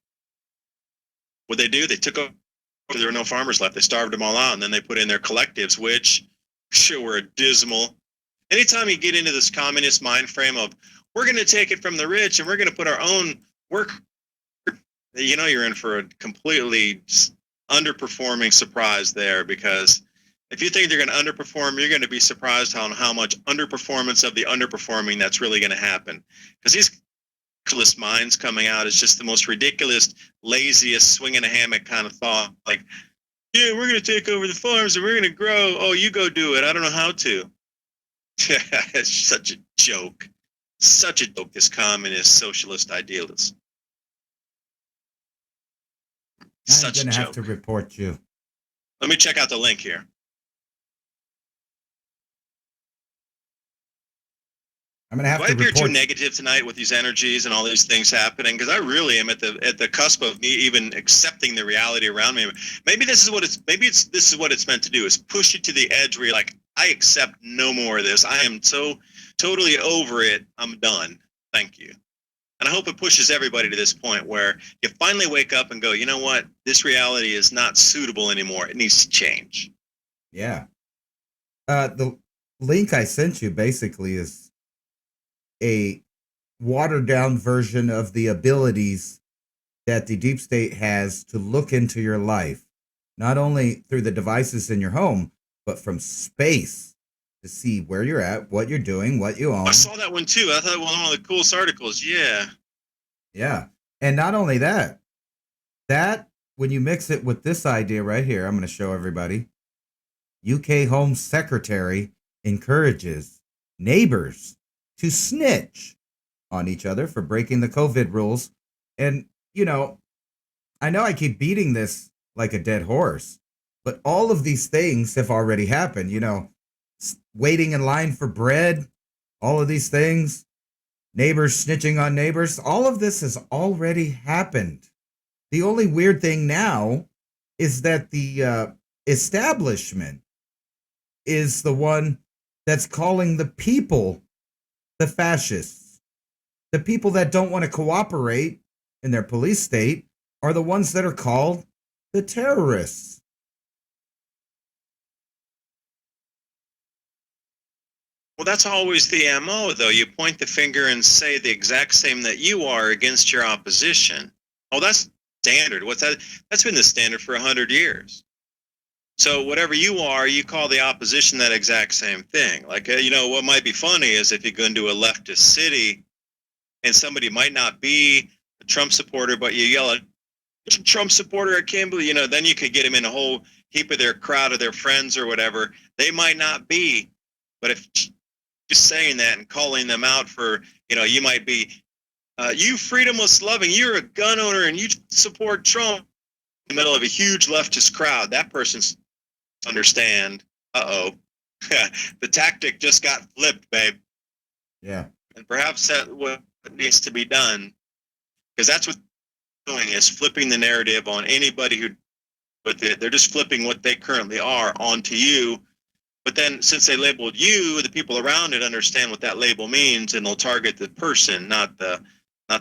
What they do, they took over, there were no farmers left, they starved them all out, and then they put in their collectives, which sure were dismal. Anytime you get into this communist mind frame of, we're going to take it from the rich and we're going to put our own work, you're in for a completely underperforming surprise there, because if you think they're going to underperform, you're going to be surprised on how much underperformance of the underperforming that's really going to happen. Because these ridiculous minds coming out is just the most ridiculous, laziest, swinging a hammock kind of thought. Like, yeah, we're going to take over the farms and we're going to grow. Oh, you go do it. I don't know how to. It's such a joke. Such a joke, this communist, socialist idealist. I'm going to have to report you. Let me check out the link here. I'm going to have Do I to appear report too negative tonight with these energies and all these things happening? Because I really am at the cusp of me even accepting the reality around me. Maybe this is what it's meant to do, is push you to the edge where you're like, I accept no more of this. I am so totally over it. I'm done. Thank you. And I hope it pushes everybody to this point where you finally wake up and go, you know what? This reality is not suitable anymore. It needs to change. Yeah. The link I sent you basically is a watered down version of the abilities that the deep state has to look into your life, not only through the devices in your home, but from space to see where you're at, what you're doing, what you own. I saw that one too. I thought it was one of the coolest articles. Yeah. Yeah. And not only that, when you mix it with this idea right here, I'm going to show everybody. UK Home Secretary encourages neighbors to snitch on each other for breaking the COVID rules. And, I know I keep beating this like a dead horse, but all of these things have already happened. Waiting in line for bread, all of these things, neighbors snitching on neighbors, all of this has already happened. The only weird thing now is that the establishment is the one that's calling the people the fascists. The people that don't want to cooperate in their police state are the ones that are called the terrorists. Well, that's always the MO, though. You point the finger and say the exact same that you are against your opposition. Oh, that's standard. What's that? That's been the standard for 100 years. So whatever you are, you call the opposition that exact same thing. Like, what might be funny is if you go into a leftist city and somebody might not be a Trump supporter, but you yell at Trump supporter, I can't believe, then you could get him in a whole heap of their crowd of their friends or whatever. They might not be, but if just saying that and calling them out for, you might be, you freedomless loving, you're a gun owner and you support Trump in the middle of a huge leftist crowd, that person's understand, the tactic just got flipped, babe. Yeah. And perhaps that's what needs to be done, because that's what they're doing, is flipping the narrative on anybody who, but they're just flipping what they currently are onto you. But then since they labeled you, the people around it understand what that label means, and they'll target the person, not the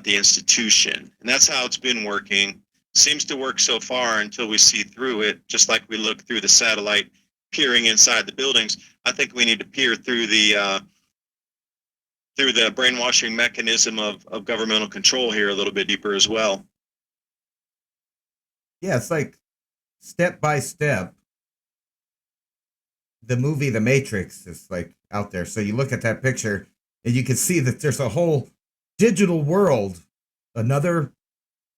institution. And that's how it's been working. Seems to work so far until we see through it, just like we look through the satellite peering inside the buildings. I think we need to peer through the brainwashing mechanism of governmental control here a little bit deeper as well. Yeah, it's like step by step. The movie The Matrix is like out there. So you look at that picture and you can see that there's a whole digital world, another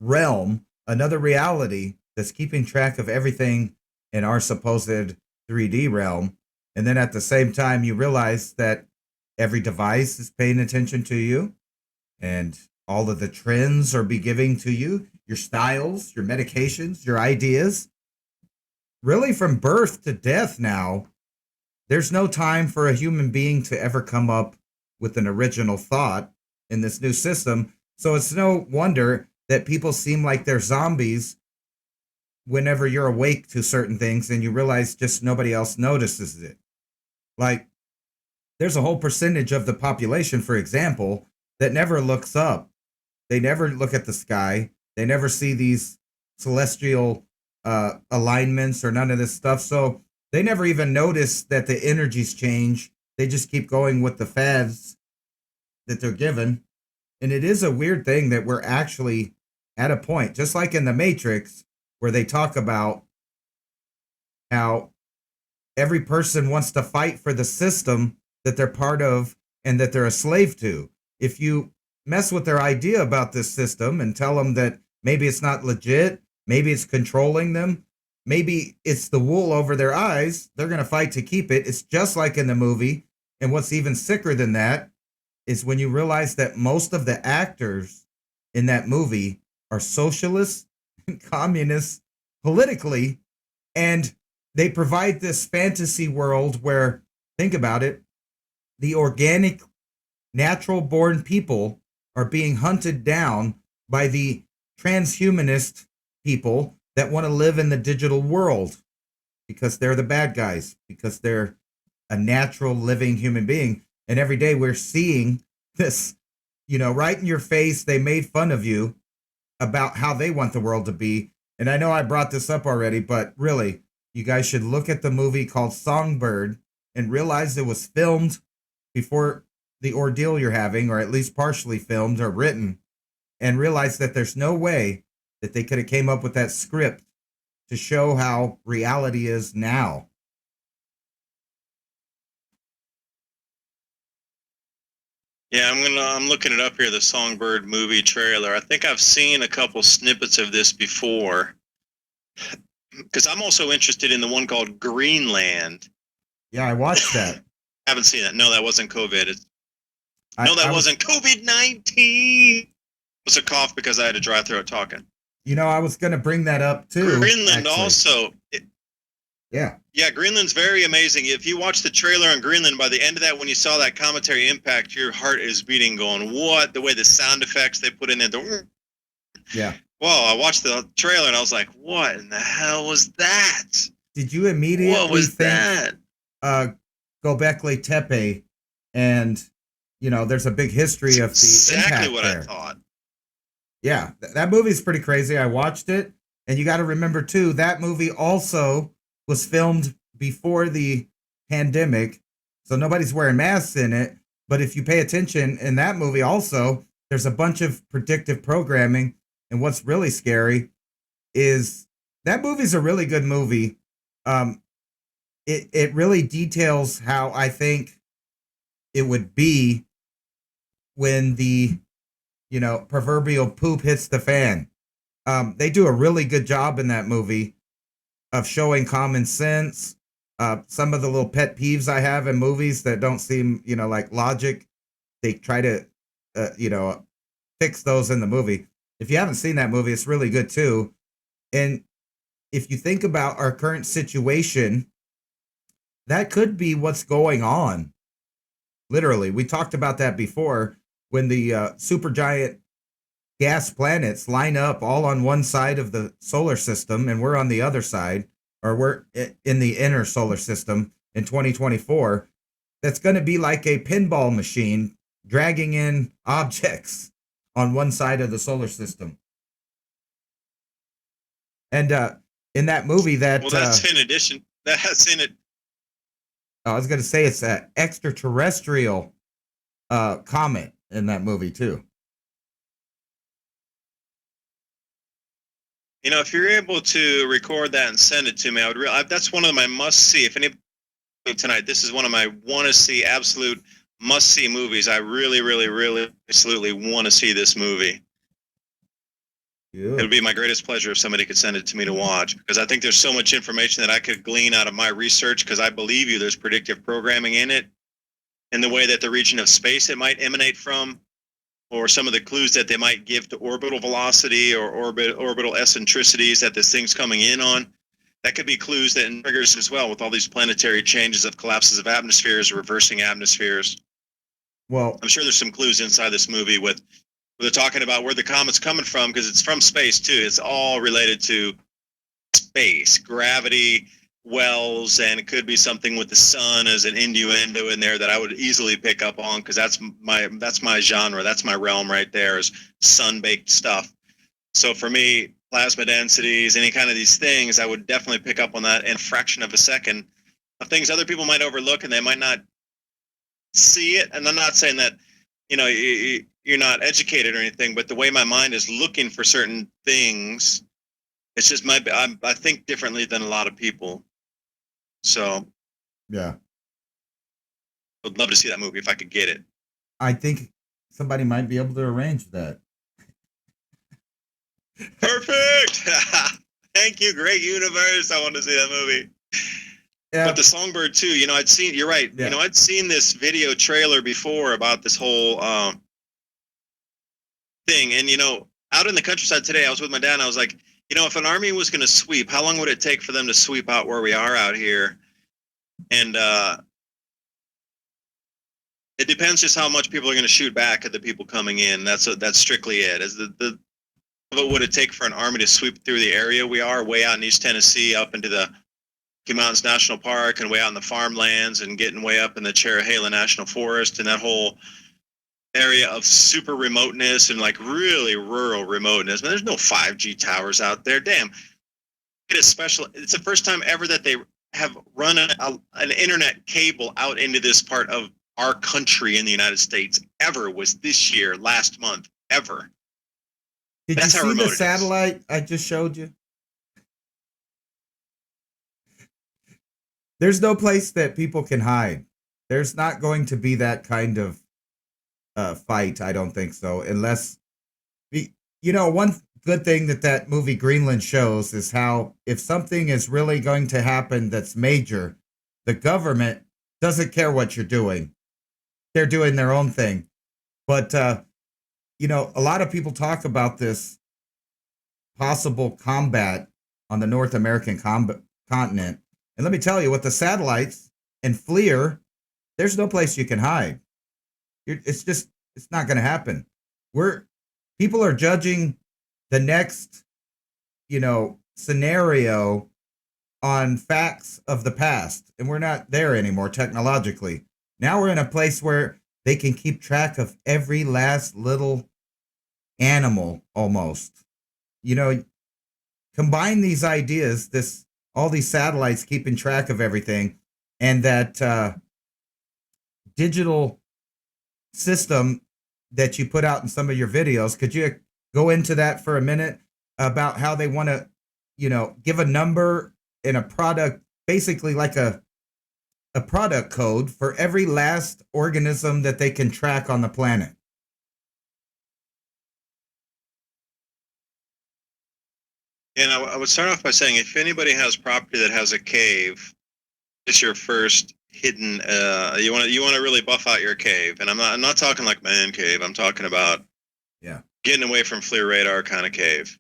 realm, another reality that's keeping track of everything in our supposed 3D realm. And then at the same time, you realize that every device is paying attention to you and all of the trends are be giving to you, your styles, your medications, your ideas. Really, from birth to death now, there's no time for a human being to ever come up with an original thought in this new system. So it's no wonder that people seem like they're zombies whenever you're awake to certain things and you realize just nobody else notices it. Like, there's a whole percentage of the population, for example, that never looks up. They never look at the sky. They never see these celestial alignments or none of this stuff. So they never even notice that the energies change. They just keep going with the fads that they're given. And it is a weird thing that we're actually at a point, just like in the Matrix, where they talk about how every person wants to fight for the system that they're part of and that they're a slave to. If you mess with their idea about this system and tell them that maybe it's not legit, maybe it's controlling them, maybe it's the wool over their eyes, they're going to fight to keep it. It's just like in the movie. And what's even sicker than that is when you realize that most of the actors in that movie are socialists and communists politically, and they provide this fantasy world where, think about it, the organic, natural born people are being hunted down by the transhumanist people that want to live in the digital world because they're the bad guys, because they're a natural living human being. And every day we're seeing this, right in your face. They made fun of you about how they want the world to be. And I know I brought this up already, but really, you guys should look at the movie called Songbird and realize it was filmed before the ordeal you're having, or at least partially filmed or written, and realize that there's no way that they could have came up with that script to show how reality is now. Yeah, I'm looking it up here, the Songbird movie trailer. I think I've seen a couple snippets of this before, because I'm also interested in the one called Greenland. Yeah, I watched that. Haven't seen that. No, that wasn't COVID. That wasn't COVID-19. It was a cough because I had to dry throat talking. I was going to bring that up too. Greenland actually. Also. Yeah, Greenland's very amazing. If you watch the trailer on Greenland, by the end of that, when you saw that commentary impact, your heart is beating going, what? The way the sound effects they put in there. Yeah. Well, I watched the trailer and I was like, what in the hell was that? Did you immediately what was think Göbekli Tepe, and there's a big history of the exactly impact what there. I thought. Yeah, that movie's pretty crazy. I watched it, and you got to remember too, that movie also was filmed before the pandemic, so nobody's wearing masks in it. But if you pay attention in that movie also, there's a bunch of predictive programming. And what's really scary is that movie's a really good movie. It really details how I think it would be when the proverbial poop hits the fan. They do a really good job in that movie of showing common sense. Some of the little pet peeves I have in movies that don't seem, like logic, they try to, fix those in the movie. If you haven't seen that movie, it's really good too. And if you think about our current situation, that could be what's going on. Literally, we talked about that before when the supergiant gas planets line up all on one side of the solar system and we're on the other side, or we're in the inner solar system in 2024. That's going to be like a pinball machine dragging in objects on one side of the solar system. And in that movie that... Well, that's in addition. That's in it. I was going to say it's an extraterrestrial comet in that movie too. If you're able to record that and send it to me, that's one of my must-see. If anybody tonight, this is one of my want-to-see, absolute must-see movies. I really, really, really, absolutely want to see this movie. Yeah. It would be my greatest pleasure if somebody could send it to me to watch, because I think there's so much information that I could glean out of my research, because I believe you there's predictive programming in it, in the way that the region of space it might emanate from, or some of the clues that they might give to orbital velocity or orbital eccentricities that this thing's coming in on. That could be clues that triggers as well with all these planetary changes of collapses of atmospheres, reversing atmospheres. Well, I'm sure there's some clues inside this movie with where they're talking about where the comet's coming from, because it's from space too. It's all related to space, gravity, wells, and it could be something with the sun as an innuendo in there that I would easily pick up on, because that's my genre, that's my realm right there, is sun-baked stuff. So for me, plasma densities, any kind of these things, I would definitely pick up on that in a fraction of a second of things other people might overlook and they might not see it. And I'm not saying that, you know, you're not educated or anything, but the way my mind is looking for certain things, it's just I think differently than a lot of people. So yeah, I'd love to see that movie if I could get it. I think somebody might be able to arrange that. Perfect. Thank you. Great universe. I want to see that movie. Yeah. But the Songbird too, you know, you're right. Yeah. You know, I'd seen this video trailer before about this whole thing. And, you know, out in the countryside today, I was with my dad and I was like, you know, if an army was going to sweep, how long would it take for them to sweep out where we are out here? And it depends just how much people are going to shoot back at the people coming in. That's strictly it. Is what would it take for an army to sweep through the area we are, way out in East Tennessee, up into the Rocky Mountains National Park, and way out in the farmlands, and getting way up in the Cherahela National Forest, and that whole area of super remoteness and like really rural remoteness. Man, there's no 5G towers out there. Damn. It's the first time ever that they have run an internet cable out into this part of our country in the United States ever, was this year, last month, ever. Did That's you how see remote the it is. satellite I just showed you? There's no place that people can hide. There's not going to be that kind of fight. I don't think so. Unless, you know, one good thing that movie Greenland shows is how if something is really going to happen that's major, the government doesn't care what you're doing. They're doing their own thing. But, you know, a lot of people talk about this possible combat on the North American continent. And let me tell you, with the satellites and FLIR, there's no place you can hide. It's not going to happen. People are judging the next, you know, scenario on facts of the past, and we're not there anymore technologically. Now we're in a place where they can keep track of every last little animal almost. You know, combine these ideas, all these satellites keeping track of everything, and that digital system that you put out in some of your videos. Could you go into that for a minute about how they want to, you know, give a number in a product, basically like a product code for every last organism that they can track on the planet? And I would start off by saying, if anybody has property that has a cave, it's your first hidden. You want to really buff out your cave, and I'm not talking like man cave. I'm talking about getting away from FLIR radar kind of cave.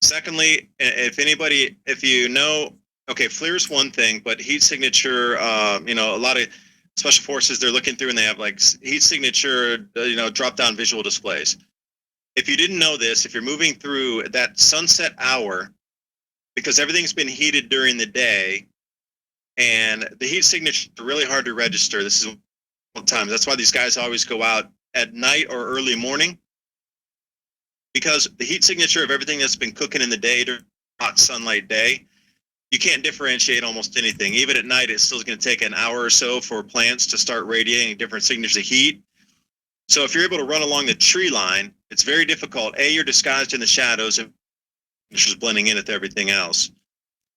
Secondly, if you know, okay, FLIR is one thing, but heat signature, you know, a lot of special forces, they're looking through and they have like heat signature, you know, drop down visual displays. If you didn't know this, if you're moving through that sunset hour, because everything's been heated during the day, and the heat signature is really hard to register. This is one time. That's why these guys always go out at night or early morning, because the heat signature of everything that's been cooking in the day, during hot sunlight day, you can't differentiate almost anything. Even at night, it's still going to take an hour or so for plants to start radiating different signatures of heat. So if you're able to run along the tree line, it's very difficult. A, you're disguised in the shadows and it's just blending in with everything else.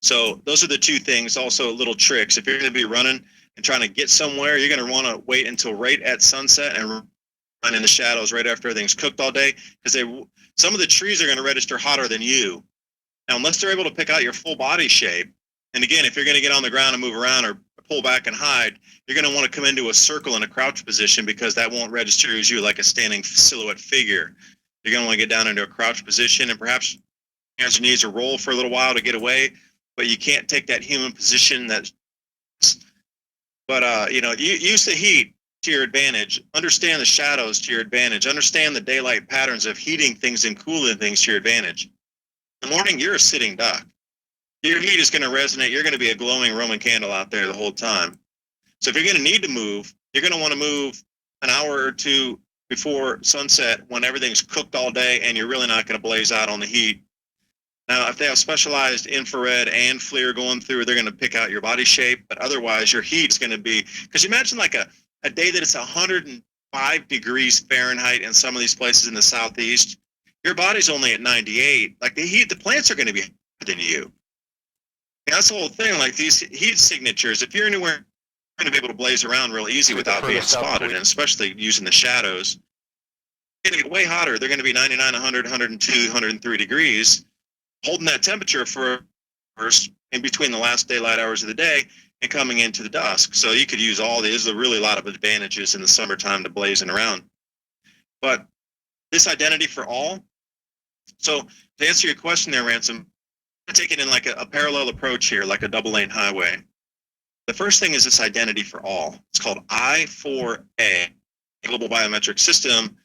So those are the two things. Also, little tricks. If you're going to be running and trying to get somewhere, you're going to want to wait until right at sunset and run in the shadows right after everything's cooked all day, because some of the trees are going to register hotter than you. Now, unless they're able to pick out your full body shape, and again, if you're going to get on the ground and move around or pull back and hide, you're going to want to come into a circle in a crouch position because that won't register as you like a standing silhouette figure. You're going to want to get down into a crouch position and perhaps hands and knees or roll for a little while to get away, but you can't take that human position. But use the heat to your advantage. Understand the shadows to your advantage. Understand the daylight patterns of heating things and cooling things to your advantage. In the morning, you're a sitting duck. Your heat is going to resonate. You're going to be a glowing Roman candle out there the whole time. So if you're going to need to move, you're going to want to move an hour or two before sunset when everything's cooked all day and you're really not going to blaze out on the heat. Now, if they have specialized infrared and FLIR going through, they're going to pick out your body shape. But otherwise, your heat's going to be, because you imagine like a day that it's 105 degrees Fahrenheit in some of these places in the Southeast, your body's only at 98. Like the plants are going to be hotter than you. And that's the whole thing. Like these heat signatures, if you're anywhere, you're going to be able to blaze around real easy without being spotted, and especially using the shadows. They're going to get way hotter. They're going to be 99, 100, 102, 103 degrees, holding that temperature for hours in between the last daylight hours of the day and coming into the dusk. So you could use all these. There's really a lot of advantages in the summertime to blazing around. But this identity for all. So to answer your question there, Ransom, I'm taking in like a parallel approach here, like a double lane highway. The first thing is this identity for all. It's called I4A, Global Biometric System.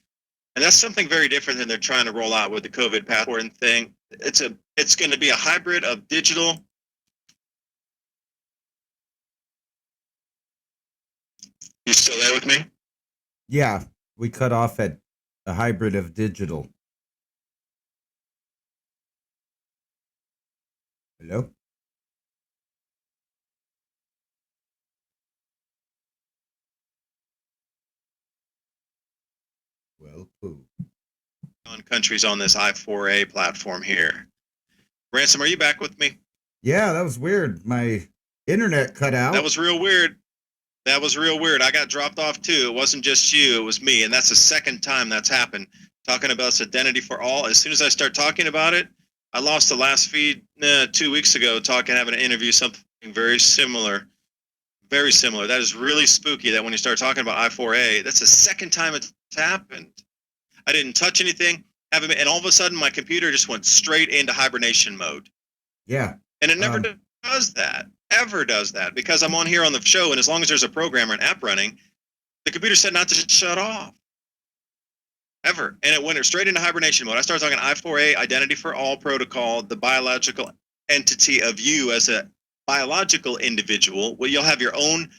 And that's something very different than they're trying to roll out with the COVID passport and thing. It's going to be a hybrid of digital. You still there with me? Yeah, we cut off at a hybrid of digital. Hello? Well, poo. On countries on this I4A platform here. Ransom, are you back with me? Yeah, that was weird. My internet cut out. That was real weird. I got dropped off too. It wasn't just you, it was me. And that's the second time that's happened. Talking about this identity for all. As soon as I start talking about it, I lost the last feed 2 weeks ago having an interview, something very similar. Very similar. That is really spooky that when you start talking about I4A, that's the second time it's happened. I didn't touch anything, and all of a sudden my computer just went straight into hibernation mode. Yeah. And it never does that, ever does that, because I'm on here on the show, and as long as there's a program or an app running, the computer said not to shut off. Ever. And it went straight into hibernation mode. I started talking I4A, Identity for All protocol, the biological entity of you as a biological individual. Well, you'll have your own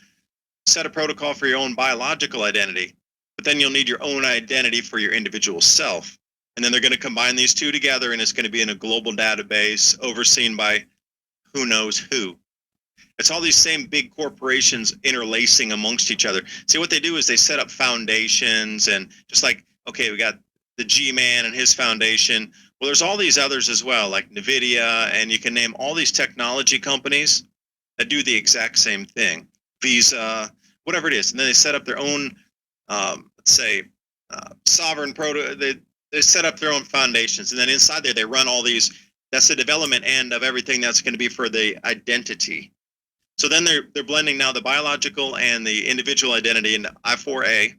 set of protocol for your own biological identity, but then you'll need your own identity for your individual self. And then they're going to combine these two together, and it's going to be in a global database overseen by who knows who. It's all these same big corporations interlacing amongst each other. See, what they do is they set up foundations, and just like, okay, we got the G-Man and his foundation. Well, there's all these others as well, like NVIDIA, and you can name all these technology companies that do the exact same thing. Visa, whatever it is. And then they set up their own, let's say, sovereign they set up their own foundations. And then inside there, they run all these. That's the development end of everything that's going to be for the identity. So then they're blending now the biological and the individual identity into I4A.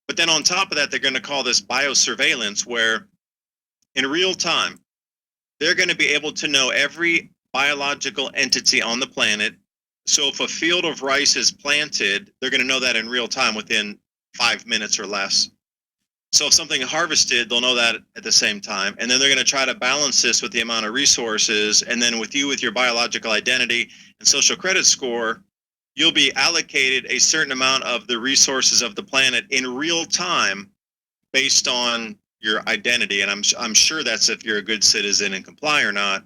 But then on top of that, they're going to call this biosurveillance, where in real time, they're going to be able to know every biological entity on the planet. So if a field of rice is planted, they're going to know that in real time within 5 minutes or less. So if something harvested, they'll know that at the same time. And then they're going to try to balance this with the amount of resources. And then with you, with your biological identity and social credit score, you'll be allocated a certain amount of the resources of the planet in real time based on your identity. And I'm sure that's if you're a good citizen and comply or not.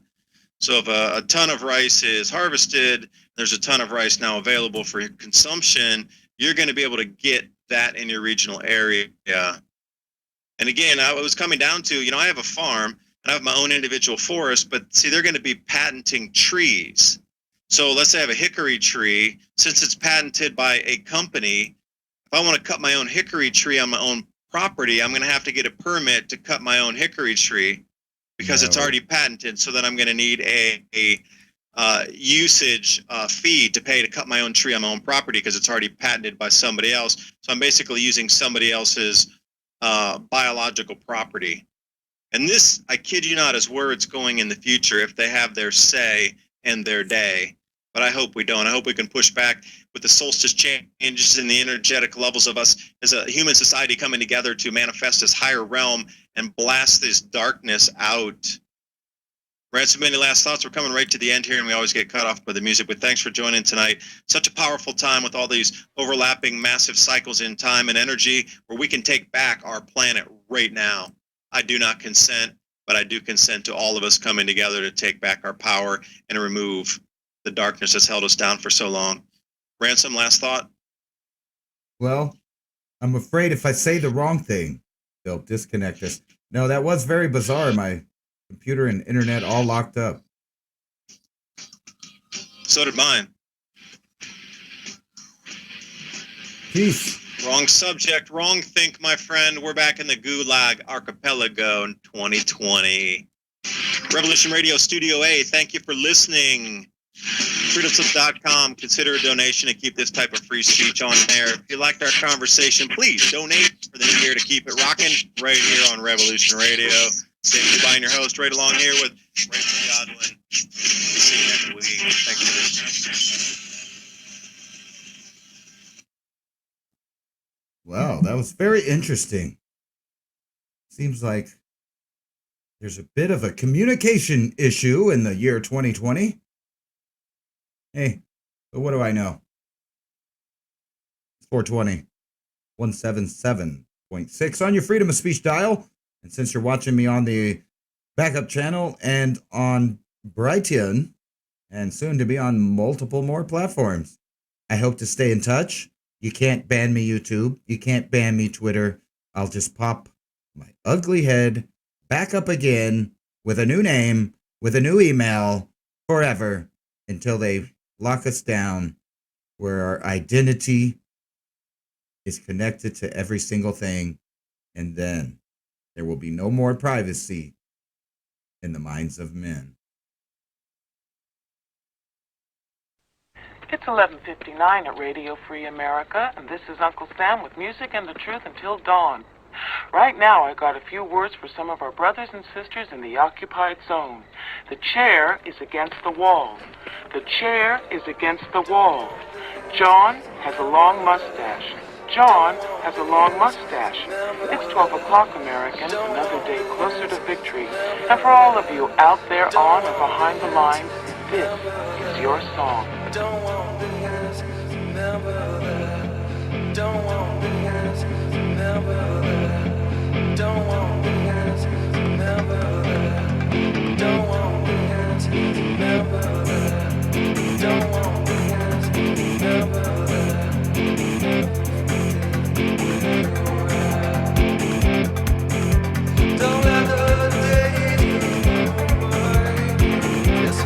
So if a ton of rice is harvested, there's a ton of rice now available for consumption, you're going to be able to get that in your regional area. And again, I was coming down to, I have a farm and I have my own individual forest, but see, they're going to be patenting trees. So let's say I have a hickory tree. Since it's patented by a company, if I want to cut my own hickory tree on my own property, I'm going to have to get a permit to cut my own hickory tree because it's already patented. So then I'm going to need a usage fee to pay to cut my own tree on my own property because it's already patented by somebody else. So I'm basically using somebody else's biological property. And this, I kid you not, is where it's going in the future if they have their say and their day. But I hope we don't. I hope we can push back with the solstice changes in the energetic levels of us as a human society coming together to manifest this higher realm and blast this darkness out. Ransom, any last thoughts? We're coming right to the end here, and we always get cut off by the music, but thanks for joining tonight. Such a powerful time with all these overlapping massive cycles in time and energy where we can take back our planet right now. I do not consent, but I do consent to all of us coming together to take back our power and remove the darkness that's held us down for so long. Ransom, last thought? Well, I'm afraid if I say the wrong thing, they'll disconnect us. No, that was very bizarre. My computer and internet all locked up. So did mine. Peace. Wrong subject, wrong think, my friend. We're back in the Gulag Archipelago in 2020. Revolution Radio Studio A, thank you for listening. FreedomSlips.com. Consider a donation to keep this type of free speech on air. If you liked our conversation, please donate for the new year to keep it rocking right here on Revolution Radio. Sam DuByne, your host, right along here with Rachel Godwin. See you next week. Thanks for listening. Wow, that was very interesting. Seems like there's a bit of a communication issue in the year 2020. Hey, but what do I know? It's 420, 177.6 on your freedom of speech dial. And since you're watching me on the backup channel and on Brighteon, and soon to be on multiple more platforms, I hope to stay in touch. You can't ban me YouTube. You can't ban me Twitter. I'll just pop my ugly head back up again with a new name, with a new email, forever, until they lock us down, where our identity is connected to every single thing. And then there will be no more privacy in the minds of men. It's 11:59 at Radio Free America, and this is Uncle Sam with music and the truth until dawn. Right now, I got a few words for some of our brothers and sisters in the occupied zone. The chair is against the wall. The chair is against the wall. John has a long mustache. John has a long mustache. It's 12 o'clock, American, another day closer to victory. And for all of you out there on or behind the lines, this is your song. Don't want the answers, never there. Don't want the answers, never there. Don't want the answers, never there. Don't want the answers, never there. Don't want the answers, never there. Don't let the days go by. Yes,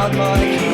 not my kind.